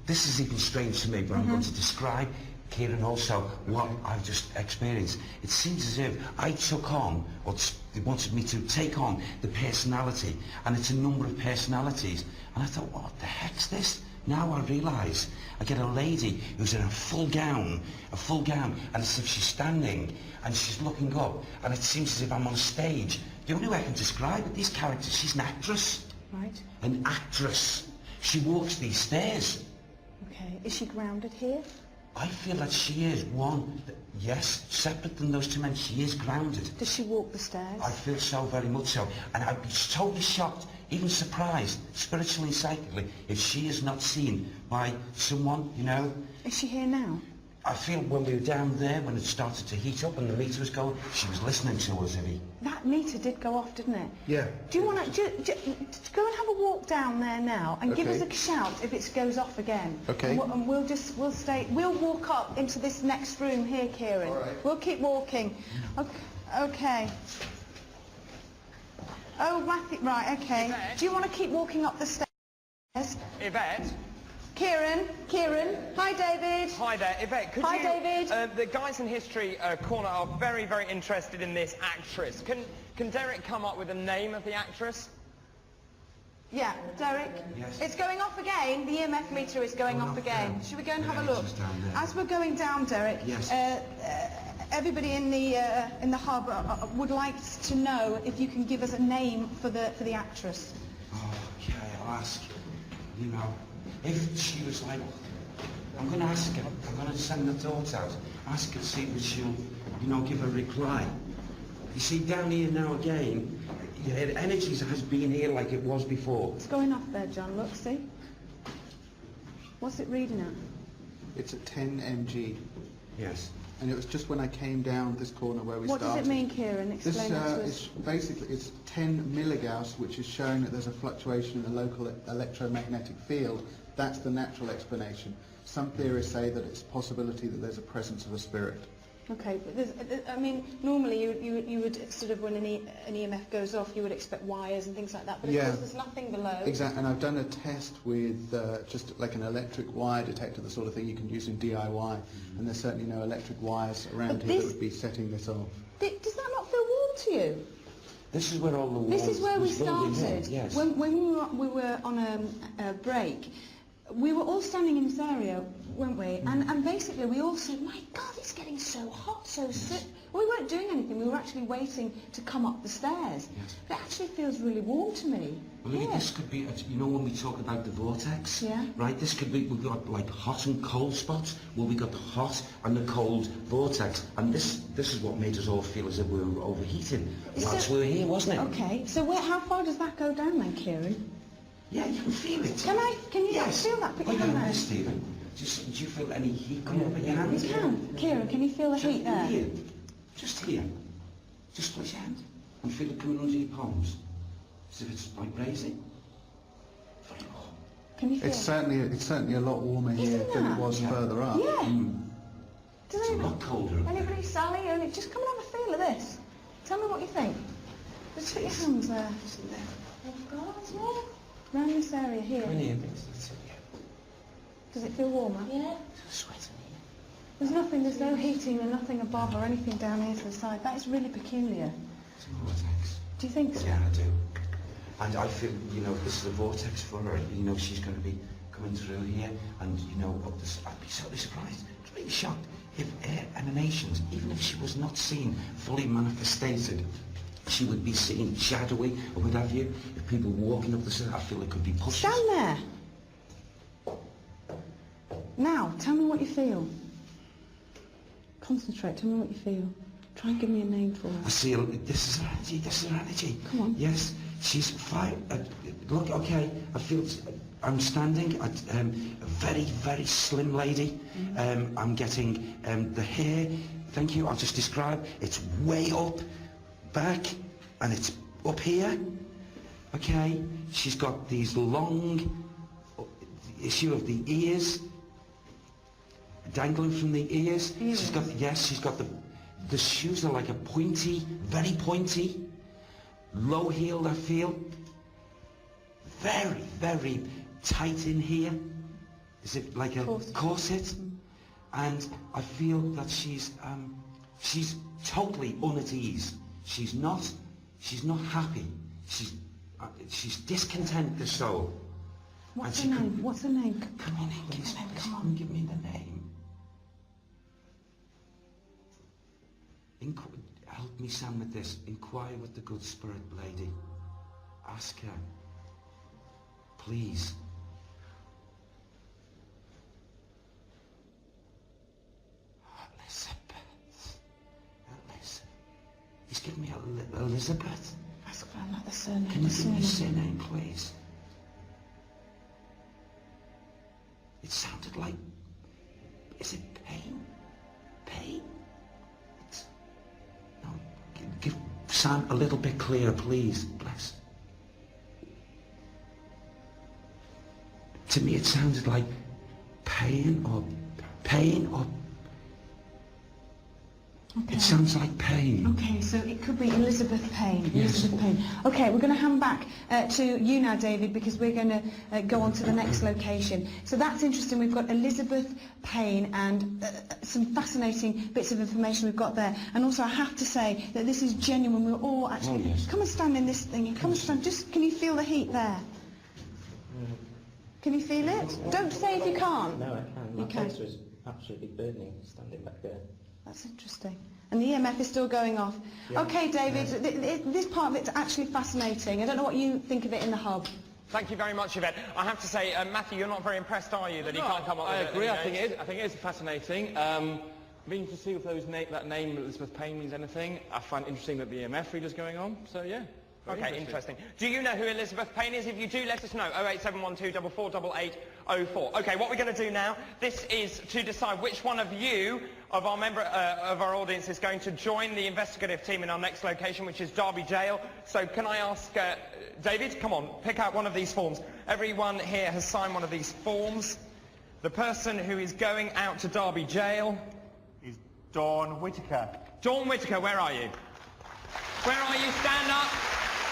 this is even strange to me, but I'm going to describe, Kieran, also what I've just experienced. It seems as if I took on, or they wanted me to take on, the personality, and it's a number of personalities, and I thought, what the heck's this? Now I realise I get a lady who's in a full gown, and it's as if she's standing and she's looking up, and it seems as if I'm on stage. The only way I can describe it, these characters, she's an actress. Right. An actress. She walks these stairs. Okay. Is she grounded here? I feel that she is one, yes, separate than those two men, she is grounded. Does she walk the stairs? I feel so, very much so. And I'd be totally shocked, even surprised, spiritually and psychically, if she is not seen by someone, you know. Is she here now? I feel when we were down there, when it started to heat up and the meter was going, she was listening to us, Evie. That meter did go off, didn't it? Yeah. Do you want to go and have a walk down there now and give us a shout if it goes off again? Okay. And we'll walk up into this next room here, Kieran. All right. We'll keep walking. Okay. Oh, Matthew, right, okay. Yvette? Do you want to keep walking up the stairs? Yvette? Kieran. Hi, David. Hi there. Yvette, could Hi, you... David. The guys in History Corner are very, very interested in this actress. Can Derek come up with a name of the actress? Yeah, Derek. Yes. It's going off again. The EMF meter is going off again. Should we go and have a look? As we're going down, Derek, Yes. everybody in the hub would like to know if you can give us a name for the actress. Oh, okay, I'll ask. You know, if she was like, I'm going to ask her, I'm going to send the thoughts out, ask her, see if she'll, you know, give a reply. You see, down here now again, yeah, energy has been here like it was before. It's going off there, John. Look, see? What's it reading at? It's at 10 mg. Yes. And it was just when I came down this corner where we What started. does it mean, Kieran? This Explain that to us. is basically, it's 10 milligauss, which is showing that there's a fluctuation in the local electromagnetic field. That's the natural explanation. Some theorists say that it's a possibility that there's a presence of a spirit. Okay, but I mean, normally you would sort of, when an EMF goes off, you would expect wires and things like that, but of course there's nothing below. Exactly, and I've done a test with just like an electric wire detector, the sort of thing you can use in DIY, and there's certainly no electric wires around here that would be setting this off. Does that not feel warm to you? This is where all the walls This is where we was building started. in, yes. When we were on a break, we were all standing in this area, weren't we? And basically we all said, my God, it's getting so hot, so sick. We weren't doing anything, we were actually waiting to come up the stairs. Yes. But it actually feels really warm to me. Well, look, this could be, you know, when we talk about the vortex, yeah, right, this could be, we've got like hot and cold spots, well, we got the hot and the cold vortex, and this is what made us all feel as if we were overheating whilst we were here, wasn't it? Okay, so how far does that go down then, Kieran? Yeah, you can feel it. Can you feel that? Put your hand there. Stephen. Do you feel any heat coming up in your hand? You can. Kieran, can you feel the heat there? Here. Just here. Just place your hand and feel it coming under your palms. As if it's like raising. Very warm. Can you feel it's certainly a lot warmer here than it was further up. Yeah. It's a lot colder. Anybody, Sally? Just come and have a feel of this. Tell me what you think. Just put your hands there. Oh God, it's warm. Around this area here. Come in here. Does it feel warmer? Yeah. There's no heating and nothing above or anything down here to the side. That is really peculiar. It's a vortex. Do you think so? Yeah, I do. And I feel, you know, this is a vortex for her. You know, she's going to be coming through here, and you know, I'd be totally surprised, really shocked if air emanations, even if she was not seen fully manifested, she would be seen shadowy or what have you. If people walking up the stairs, I feel it could be pushed. Stand there. Now, tell me what you feel. Concentrate, tell me what you feel. Try and give me a name for her. I see, this is her energy, this is her energy. Come on. Yes, she's fine. Look, okay, I feel, I'm standing at a very, very slim lady. I'm getting the hair, thank you, I'll just describe, it's way up, back, and it's up here. Okay, she's got these long, issue of the ears, dangling from the ears. She's got, she's got the shoes are like a pointy, very pointy, low heeled I feel. Very, very tight in here. Is it like a corset? And I feel that she's totally un-at ease. She's not happy. She's discontent, the soul. What's her name? What's her name? Come on in, come on, give me the name. Help me, Sam, with this. Inquire with the good spirit lady. Ask her. Please. Elizabeth. He's giving me Elizabeth. Ask for another surname. Can you give me a surname, please? It sounded like... Is it pain? Pain? No. Give Sam a little bit clearer, please. Bless. To me it sounded like pain or... Okay. It sounds like pain. Okay, so it could be Elizabeth Payne. Yes. Elizabeth Payne. Okay, we're going to hand back to you now, David, because we're going to go on to the next location. So that's interesting. We've got Elizabeth Payne and some fascinating bits of information we've got there. And also, I have to say that this is genuine. We're all actually... Oh, yes. Come and stand in this thing. Come and stand. Just, can you feel the heat there? Can you feel it? Don't say if you can't. No, I can. You My can. face was absolutely burning standing back there. That's interesting. And the EMF is still going off. Yeah. Okay, David, this part of it's actually fascinating. I don't know what you think of it in the hub. Thank you very much, Yvette. I have to say, Matthew, you're not very impressed, are you, that he can't come up I with agree. it? I think it is fascinating. Being to see if that name Elizabeth Payne means anything. I find it interesting that the EMF reader's going on. So yeah. Okay, interesting. Do you know who Elizabeth Payne is? If you do, let us know. 08712 448804. Okay, what we're going to do now, this is to decide which one of you, of our audience, is going to join the investigative team in our next location, which is Derby Jail. So can I ask, David, come on, pick out one of these forms. Everyone here has signed one of these forms. The person who is going out to Derby Jail is Dawn Whittaker. Dawn Whittaker, where are you? Where are you? Stand up.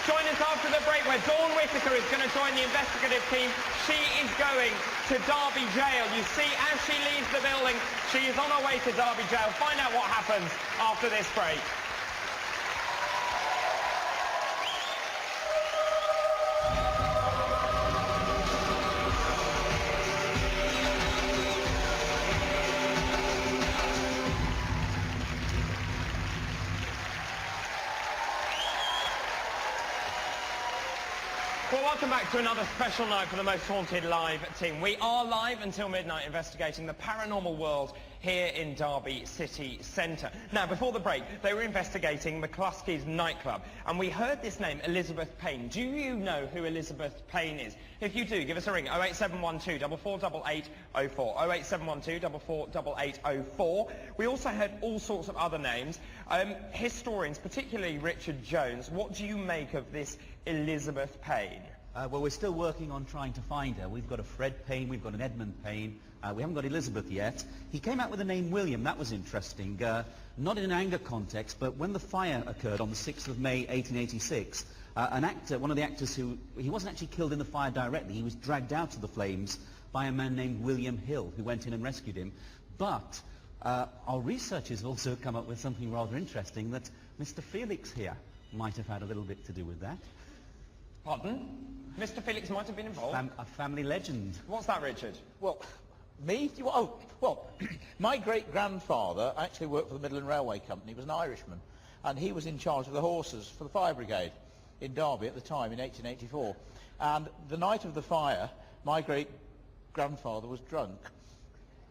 Join us after the break, where Dawn Whittaker is going to join the investigative team. She is going to Derby Jail. You see, as she leaves the building, she is on her way to Derby Jail. Find out what happens after this break. Well, welcome back to another special night for the Most Haunted Live team. We are live until midnight investigating the paranormal world here in Derby City Centre. Now, before the break, they were investigating McCluskey's nightclub, and we heard this name, Elizabeth Payne. Do you know who Elizabeth Payne is? If you do, give us a ring, 08712 448804, 08712 448804. We also heard all sorts of other names. Historians, particularly Richard Jones, what do you make of this Elizabeth Payne? Well, we're still working on trying to find her. We've got a Fred Payne, we've got an Edmund Payne, we haven't got Elizabeth yet. He came out with the name William, that was interesting. Not in an anger context, but when the fire occurred on the 6th of May 1886, an actor, one of the actors he wasn't actually killed in the fire directly, he was dragged out of the flames by a man named William Hill, who went in and rescued him. But our researchers also come up with something rather interesting, that Mr. Felix here might have had a little bit to do with that. Pardon? Mr. Felix might have been involved? A family legend. What's that, Richard? Well, me? Well, my great-grandfather actually worked for the Midland Railway Company. He was an Irishman, and he was in charge of the horses for the fire brigade in Derby at the time, in 1884. And the night of the fire, my great-grandfather was drunk,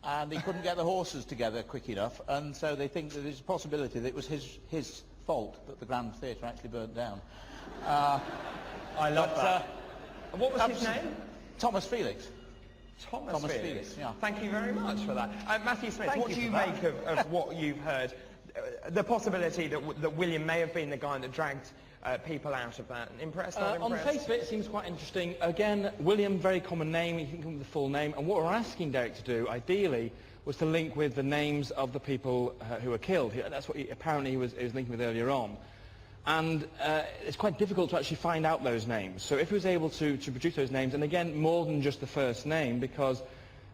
and he couldn't get the horses together quick enough, and so they think that there's a possibility that it was his fault that the Grand Theatre actually burnt down. I love that. What was his name? Thomas Felix. Thomas Felix, yeah. Thank you very much for that. Matthew Smith, Thank what do you you for make of what you've heard? The possibility that William may have been the guy that dragged people out of that. Impressed, not On the impressed? face of it, it seems quite interesting. Again, William, very common name, you can come with the full name, and what we're asking Derek to do, ideally, was to link with the names of the people who were killed. That's what apparently he was linking with earlier on. And it's quite difficult to actually find out those names. So if he was able to produce those names, and again, more than just the first name, because,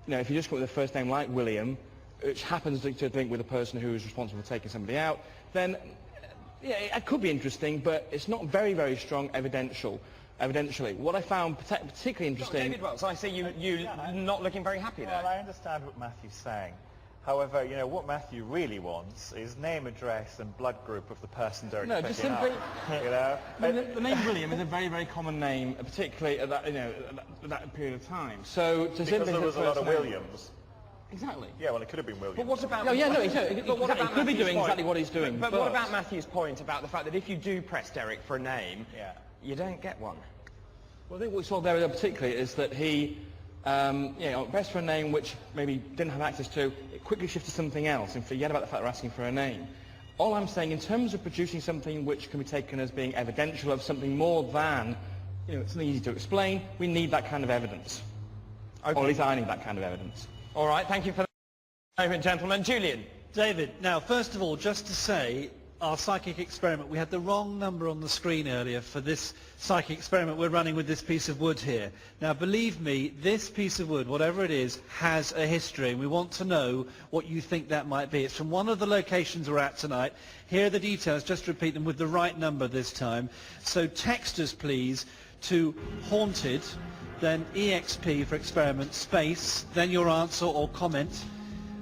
you know, if you just go with a first name like William, which happens to link with the person who is responsible for taking somebody out, then, yeah, it could be interesting, but it's not very, very strong evidentially. What I found particularly interesting... David Wells, I see you not looking very happy there. Well, I understand what Matthew's saying. However, you know, what Matthew really wants is name, address and blood group of the person Derek No, just simply... you know? The name William is a very, very common name, particularly at that, at that period of time. So to because there was a lot of Williams. Exactly. Yeah, well, it could have been Williams. But what about... He could be doing point? exactly what he's doing. But what about Matthew's point about the fact that if you do press Derek for a name, you don't get one? Well, I think what we saw there particularly is that he pressed for a name which maybe didn't have access to, it quickly shifted to something else and forget about the fact they're asking for a name. All I'm saying, in terms of producing something which can be taken as being evidential of something more than, something easy to explain, we need that kind of evidence. Okay. Or at least I need that kind of evidence. All right, thank you for that, gentlemen. Julian. David, now, first of all, just to say, our psychic experiment, we had the wrong number on the screen earlier for this psychic experiment we're running with this piece of wood here. Now, believe me, this piece of wood, whatever it is, has a history, and we want to know what you think that might be. It's from one of the locations we're at tonight. Here are the details, just repeat them with the right number this time. So text us, please, to Haunted, then EXP for experiment, space, then your answer or comment,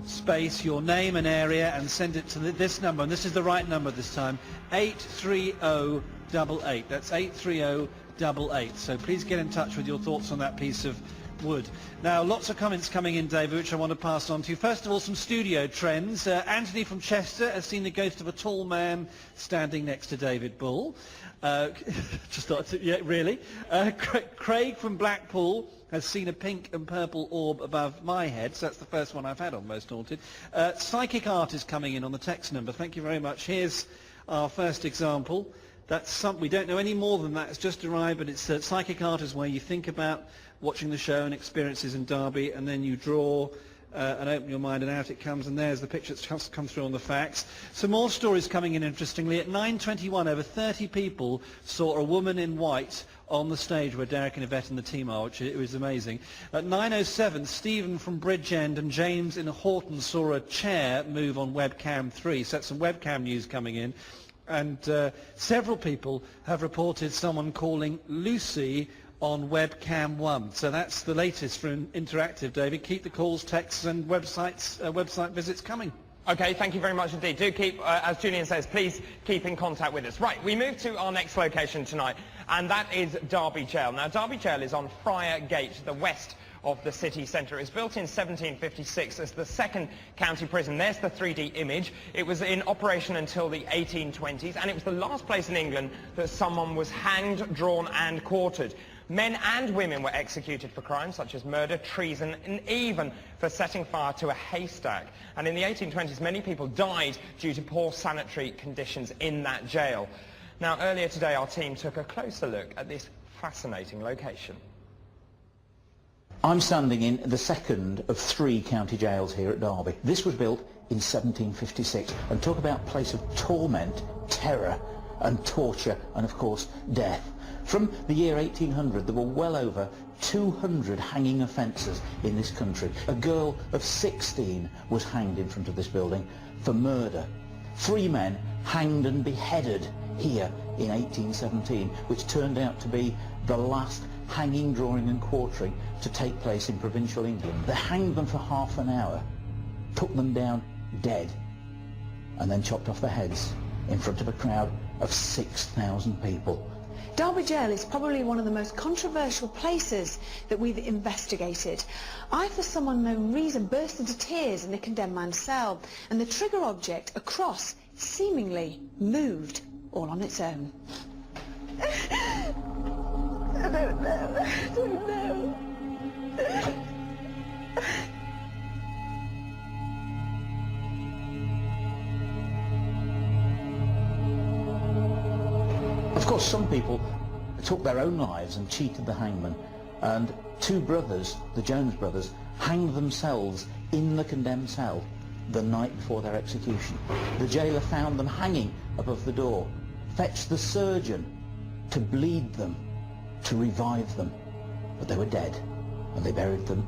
space, your name and area, and send it to this number, and this is the right number this time, 83088. That's 83088. So please get in touch with your thoughts on that piece of would. Now, lots of comments coming in, David, which I want to pass on to you. First of all, some studio trends. Anthony from Chester has seen the ghost of a tall man standing next to David Bull. Just thought, yeah, really. Craig from Blackpool has seen a pink and purple orb above my head, so that's the first one I've had on Most Haunted. Psychic Art is coming in on the text number. Thank you very much. Here's our first example. That's we don't know any more than that. It's just arrived, but it's Psychic Art is where you think about watching the show and experiences in Derby, and then you draw and open your mind, and out it comes, and there's the picture that's come through on the fax. Some more stories coming in, interestingly. At 9:21, over 30 people saw a woman in white on the stage where Derek and Yvette and the team are, which it was amazing. At 9:07, Stephen from Bridgend and James in Horton saw a chair move on webcam 3. So that's some webcam news coming in. And several people have reported someone calling Lucy on webcam 1. So that's the latest from Interactive, David. Keep the calls, texts and website visits coming. Okay, thank you very much indeed. Do keep, as Julian says, please keep in contact with us. Right, we move to our next location tonight, and that is Derby Jail. Now, Derby Jail is on Friar Gate, the west of the city centre. It was built in 1756 as the second county prison. There's the 3D image. It was in operation until the 1820s, and it was the last place in England that someone was hanged, drawn and quartered. Men and women were executed for crimes such as murder, treason, and even for setting fire to a haystack. And in the 1820s, many people died due to poor sanitary conditions in that jail. Now, earlier today, our team took a closer look at this fascinating location. I'm standing in the second of 3 county jails here at Derby. This was built in 1756, and talk about a place of torment, terror and torture and, of course, death. From the year 1800, there were well over 200 hanging offences in this country. A girl of 16 was hanged in front of this building for murder. 3 men hanged and beheaded here in 1817, which turned out to be the last hanging, drawing and quartering to take place in provincial England. They hanged them for half an hour, took them down dead, and then chopped off their heads in front of a crowd of 6,000 people. Derby Jail is probably one of the most controversial places that we've investigated. I, for some unknown reason, burst into tears in the condemned man's cell, and the trigger object, a cross, seemingly moved all on its own. I don't know. Of course, some people took their own lives and cheated the hangman, and 2 brothers, the Jones brothers, hanged themselves in the condemned cell the night before their execution. The jailer found them hanging above the door, fetched the surgeon to bleed them, to revive them, but they were dead, and they buried them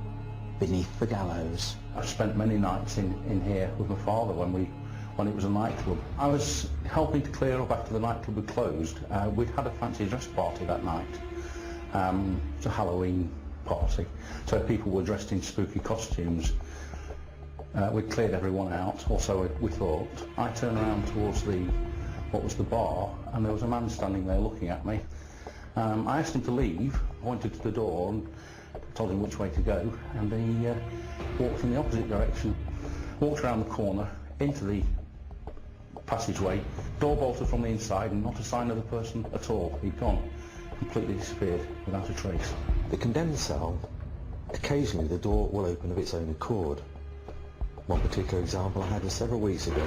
beneath the gallows. I've spent many nights in here with my father when it was a nightclub. I was helping to clear up after the nightclub had closed. We'd had a fancy dress party that night. It's a Halloween party, so people were dressed in spooky costumes. We'd cleared everyone out, or so we thought. I turned around towards what was the bar, and there was a man standing there looking at me. I asked him to leave, pointed to the door and told him which way to go, and he walked in the opposite direction, walked around the corner into the passageway, door bolted from the inside, and not a sign of the person at all. He'd gone, completely disappeared without a trace. The condemned cell, occasionally the door will open of its own accord. One particular example I had was several weeks ago.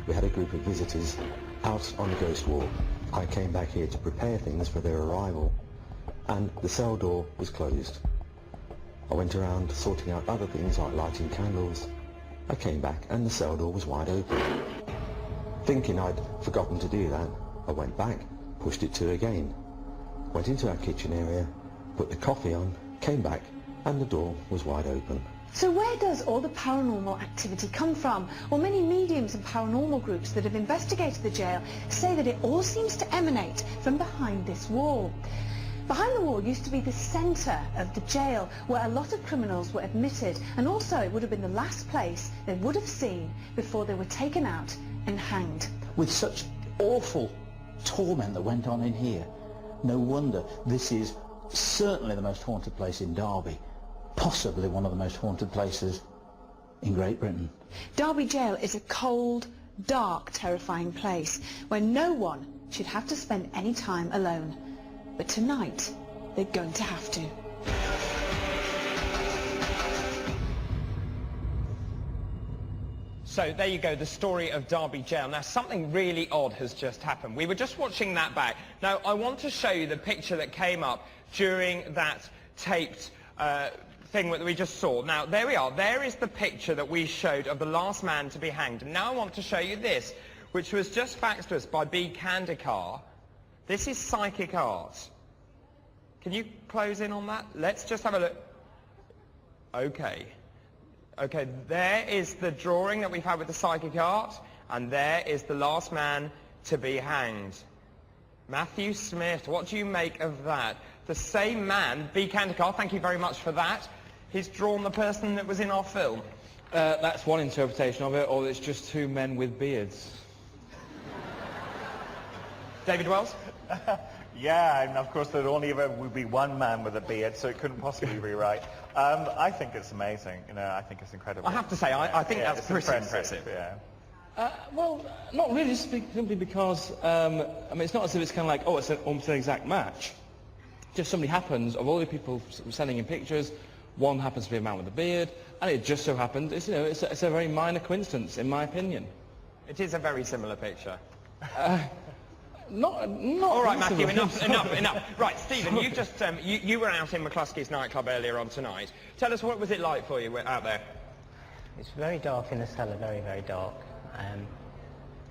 We had a group of visitors out on a ghost walk. I came back here to prepare things for their arrival, and the cell door was closed. I went around sorting out other things like lighting candles. I came back and the cell door was wide open. Thinking I'd forgotten to do that, I went back, pushed it to again, went into our kitchen area, put the coffee on, came back, and the door was wide open. So where does all the paranormal activity come from? Well, many mediums and paranormal groups that have investigated the jail say that it all seems to emanate from behind this wall. Behind the wall used to be the centre of the jail, where a lot of criminals were admitted, and also it would have been the last place they would have seen before they were taken out and hanged. With such awful torment that went on in here, no wonder this is certainly the most haunted place in Derby. possibly one of the most haunted places in Great Britain. Derby Jail is a cold, dark, terrifying place where no one should have to spend any time alone. But tonight, they're going to have to. So there you go, the story of Derby Jail. Now something really odd has just happened. We were just watching that back. Now I want to show you the picture that came up during that taped thing that we just saw. Now there we are, there is the picture that we showed of the last man to be hanged. And now I want to show you this, which was just faxed to us by B. Kandikar. This is psychic art. Can you close in on that? Let's just have a look. Okay. Okay, there is the drawing that we've had with the psychic art, and there is the last man to be hanged. Matthew Smith, what do you make of that? The same man, B. Kandikar, thank you very much for that. He's drawn the person that was in our film. That's one interpretation of it, or it's just two men with beards. David Wells? Yeah, and of course there only ever would be one man with a beard, so it couldn't possibly be right. I think it's amazing. You know, I think it's incredible. I have to say, I think that's pretty impressive. Yeah. Well, not really, just simply because, I mean, it's not as if it's kind of like, oh, it's almost an exact match. Just somebody happens, of all the people sending in pictures, one happens to be a man with a beard, and it just so happens, it's, you know, it's a very minor coincidence, in my opinion. It is a very similar picture. Not all right, Matthew, enough. Right, Stephen, you just you were out in McCluskey's nightclub earlier on tonight. Tell us, what was it like for you out there? It's very dark in the cellar, very, very dark.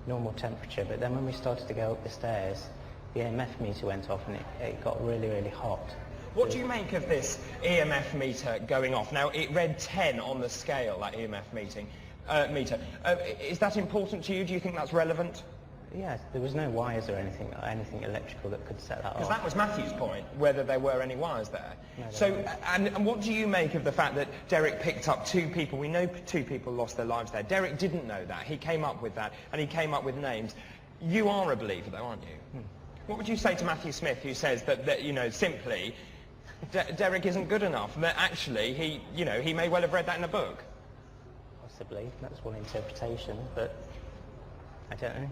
Normal temperature, but then when we started to go up the stairs, the EMF meter went off and it got really, really hot. What do you make of this EMF meter going off? Now, it read 10 on the scale, that EMF meter. Is that important to you? Do you think that's relevant? Yes, there was no wires or anything electrical that could set that off. Because that was Matthew's point, whether there were any wires there. No, so, and what do you make of the fact that Derek picked up 2 people? We know 2 people lost their lives there. Derek didn't know that. He came up with that, and he came up with names. You are a believer, though, aren't you? What would you say to Matthew Smith, who says that you know, simply, Derek isn't good enough, that actually he may well have read that in a book? Possibly. That's one interpretation, but I don't know.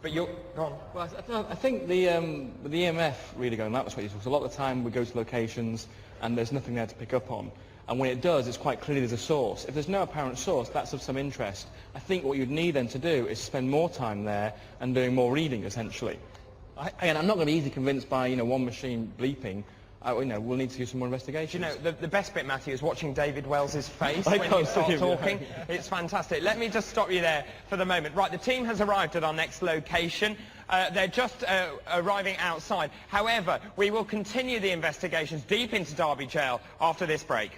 But you're... Go on. Well, I think the EMF really going that way, because a lot of the time we go to locations and there's nothing there to pick up on. And when it does, it's quite clearly there's a source. If there's no apparent source, that's of some interest. I think what you'd need then to do is spend more time there and doing more reading, essentially. Again, I'm not going to be easily convinced by, you know, one machine bleeping. You know, we'll need to do some more investigation. You know, the best bit, Matthew, is watching David Wells's face when you start talking. It's fantastic. Let me just stop you there for the moment. Right, the team has arrived at our next location. They're just arriving outside. However, we will continue the investigations deep into Derby Jail after this break.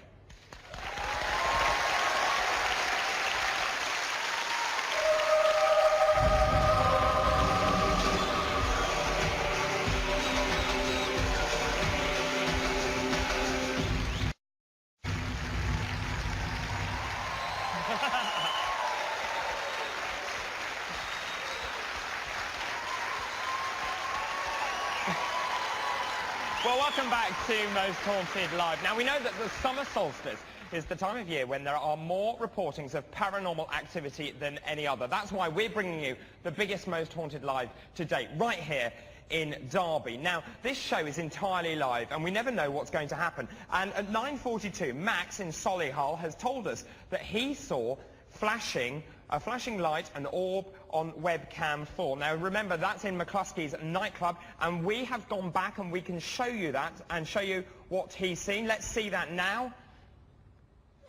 Well, welcome back to Most Haunted Live. Now, we know that the summer solstice is the time of year when there are more reportings of paranormal activity than any other. That's why we're bringing you the biggest Most Haunted Live to date, right here in Derby. Now, this show is entirely live, and we never know what's going to happen. And at 9:42, Max in Solihull has told us that he saw a flashing light, an orb on webcam 4. Now remember, that's in McCluskey's nightclub, and we have gone back and we can show you that and show you what he's seen. Let's see that now.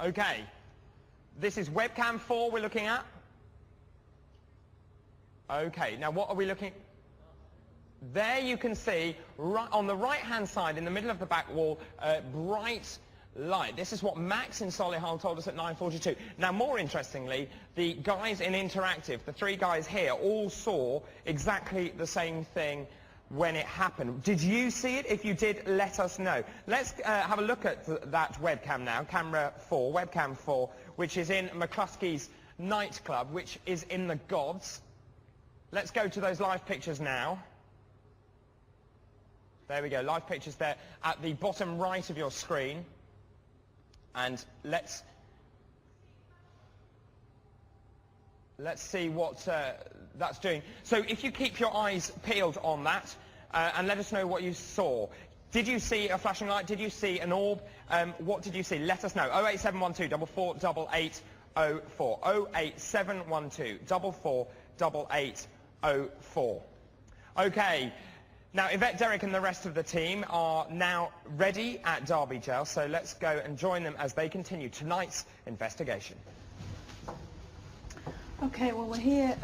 Okay, this is webcam 4 we're looking at. Okay, now what are we looking? There you can see, right on the right-hand side, in the middle of the back wall, bright light. This is what Max in Solihull told us at 9:42. Now, more interestingly, the guys in Interactive, the 3 guys here, all saw exactly the same thing when it happened. Did you see it? If you did, let us know. Let's have a look at that webcam now, webcam 4, which is in McCluskey's nightclub, which is in the Gods. Let's go to those live pictures now. There we go, live pictures there at the bottom right of your screen. And let's see what that's doing. So if you keep your eyes peeled on that, and let us know what you saw. Did you see a flashing light? Did you see an orb? What did you see? Let us know. 08712 448804. 08712 448804. Okay. Now, Yvette, Derek and the rest of the team are now ready at Derby Jail, so let's go and join them as they continue tonight's investigation. Okay, well, we're here,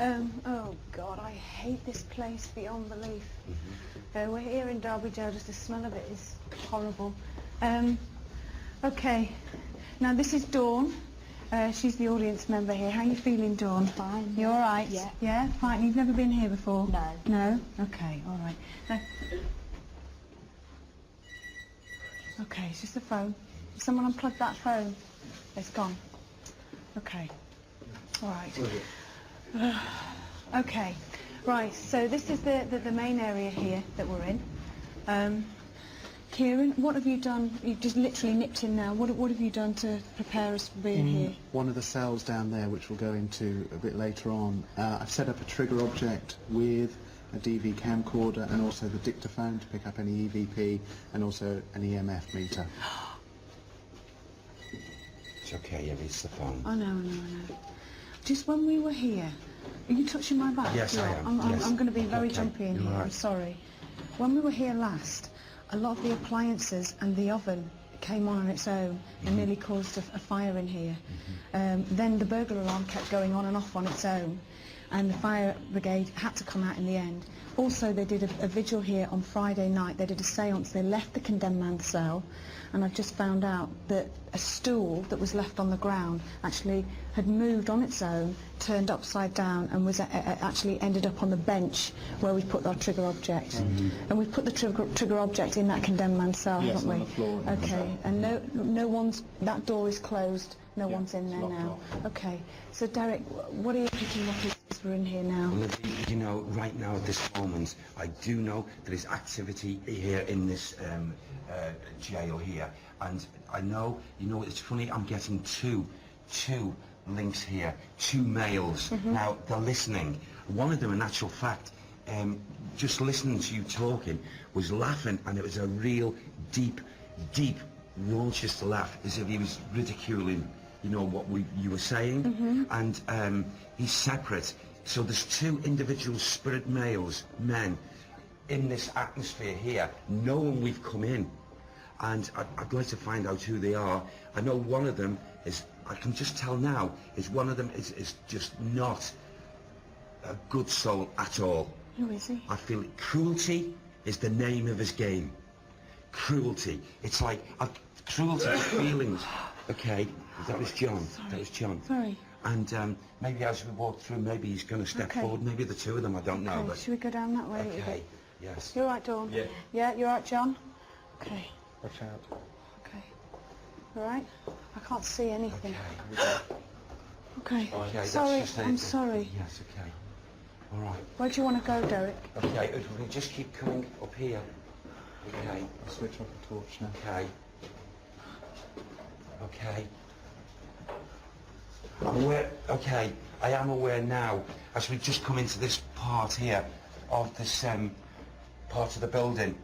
oh God, I hate this place beyond belief. We're here in Derby Jail, just the smell of it is horrible. Okay, now this is Dawn. She's the audience member here. How are you feeling, Dawn? Fine. You all right? Yeah. Yeah, fine. You've never been here before? No. No? Okay, all right. Now, okay, it's just the phone. Did someone unplug that phone? It's gone. Okay. All right. Okay. Right, so this is the main area here that we're in. Kieran, what have you done? You've just literally nipped in now. What have you done to prepare us for being here? One of the cells down there, which we'll go into a bit later on, I've set up a trigger object with a DV camcorder and also the dictaphone to pick up any EVP and also an EMF meter. It's okay, it's the phone. I know. Just when we were here, are you touching my back? Yes, I am. I'm going to be very Okay, jumpy in you're here. right. I'm sorry. When we were here last, a lot of the appliances and the oven came on its own and nearly caused a fire in here. Then the burglar alarm kept going on and off on its own, and the fire brigade had to come out in the end. Also, they did a vigil here on Friday night. They did a séance. They left the condemned man's cell, and I've just found out that a stool that was left on the ground actually had moved on its own, turned upside down, and was actually ended up on the bench where we put our trigger object. And we've put the trigger object in that condemned man's cell, Yes, haven't we? on the floor. Okay, and no one's, that door is closed, no one's in there now. Okay, so Derek, what are you picking up as we're in here now? Well, you know, right now at this moment, I do know there is activity here in this jail here, and I know, you know, it's funny, I'm getting two links here, two males. Now, they're listening. One of them, in actual fact, just listening to you talking, was laughing, and it was a real deep, rauncous laugh, as if he was ridiculing, you know, what you were saying. And he's separate. So there's two individual spirit males, men, in this atmosphere here, knowing we've come in. And I'd like to find out who they are. I know one of them is, I can just tell now, is one of them is just not a good soul at all. Who is he? I feel cruelty is the name of his game. Cruelty. It's like cruelty of feelings. Okay, that was John. Sorry. That was John. Sorry. And maybe as we walk through, maybe he's going to step forward. Maybe the two of them. I don't know. Okay, But should we go down that way a little okay. bit? Yes. You all right, Dawn? Yeah. Yeah, you all right, John? Okay. Watch out. Okay. All right? I can't see anything. Okay. Okay. That's Sorry, just I'm sorry. Yes. Okay. All right. Where do you want to go, Derek? Okay. If we can just keep coming up here. Okay. I'll switch off the torch now. Okay. Okay. I'm aware. Okay. I am aware now, as we just come into this part here of this part of the building,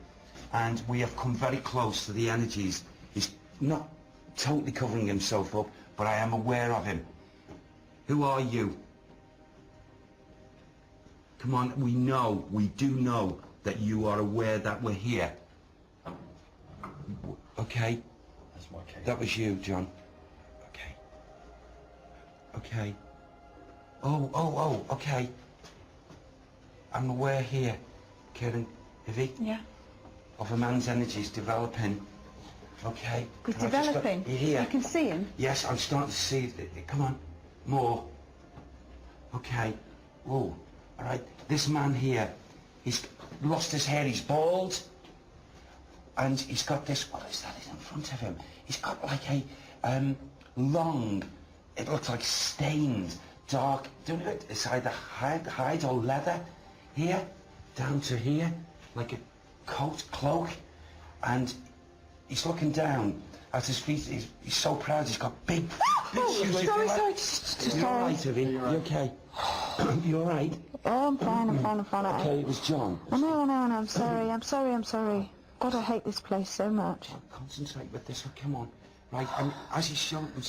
and we have come very close to the energies. He's not totally covering himself up, but I am aware of him. Who are you? Come on, we do know that you are aware that we're here. Okay? That's my case. That was you, John. Okay. Okay. Oh, okay. I'm aware here, Kieran, Yeah. of a man's energies developing. Okay. He's Can I just go- developing. Here. You can see him. Yes, I'm starting to see it. Come on. More. Okay. Oh, all right. This man here, he's lost his hair. He's bald. And he's got this, what is that in front of him? He's got like a long, it looks like stained, dark, don't know, it's either hide or leather. Here, down to here, like a coat, cloak. And he's looking down, at his feet. He's so proud. He's got big shoes. Sorry, just You all right, Ivy? You okay? You all right? Oh, I'm fine. Okay, it was John. I know, I'm sorry. God, I hate this place so much. Concentrate with this one, come on. Right, and as he's showing himself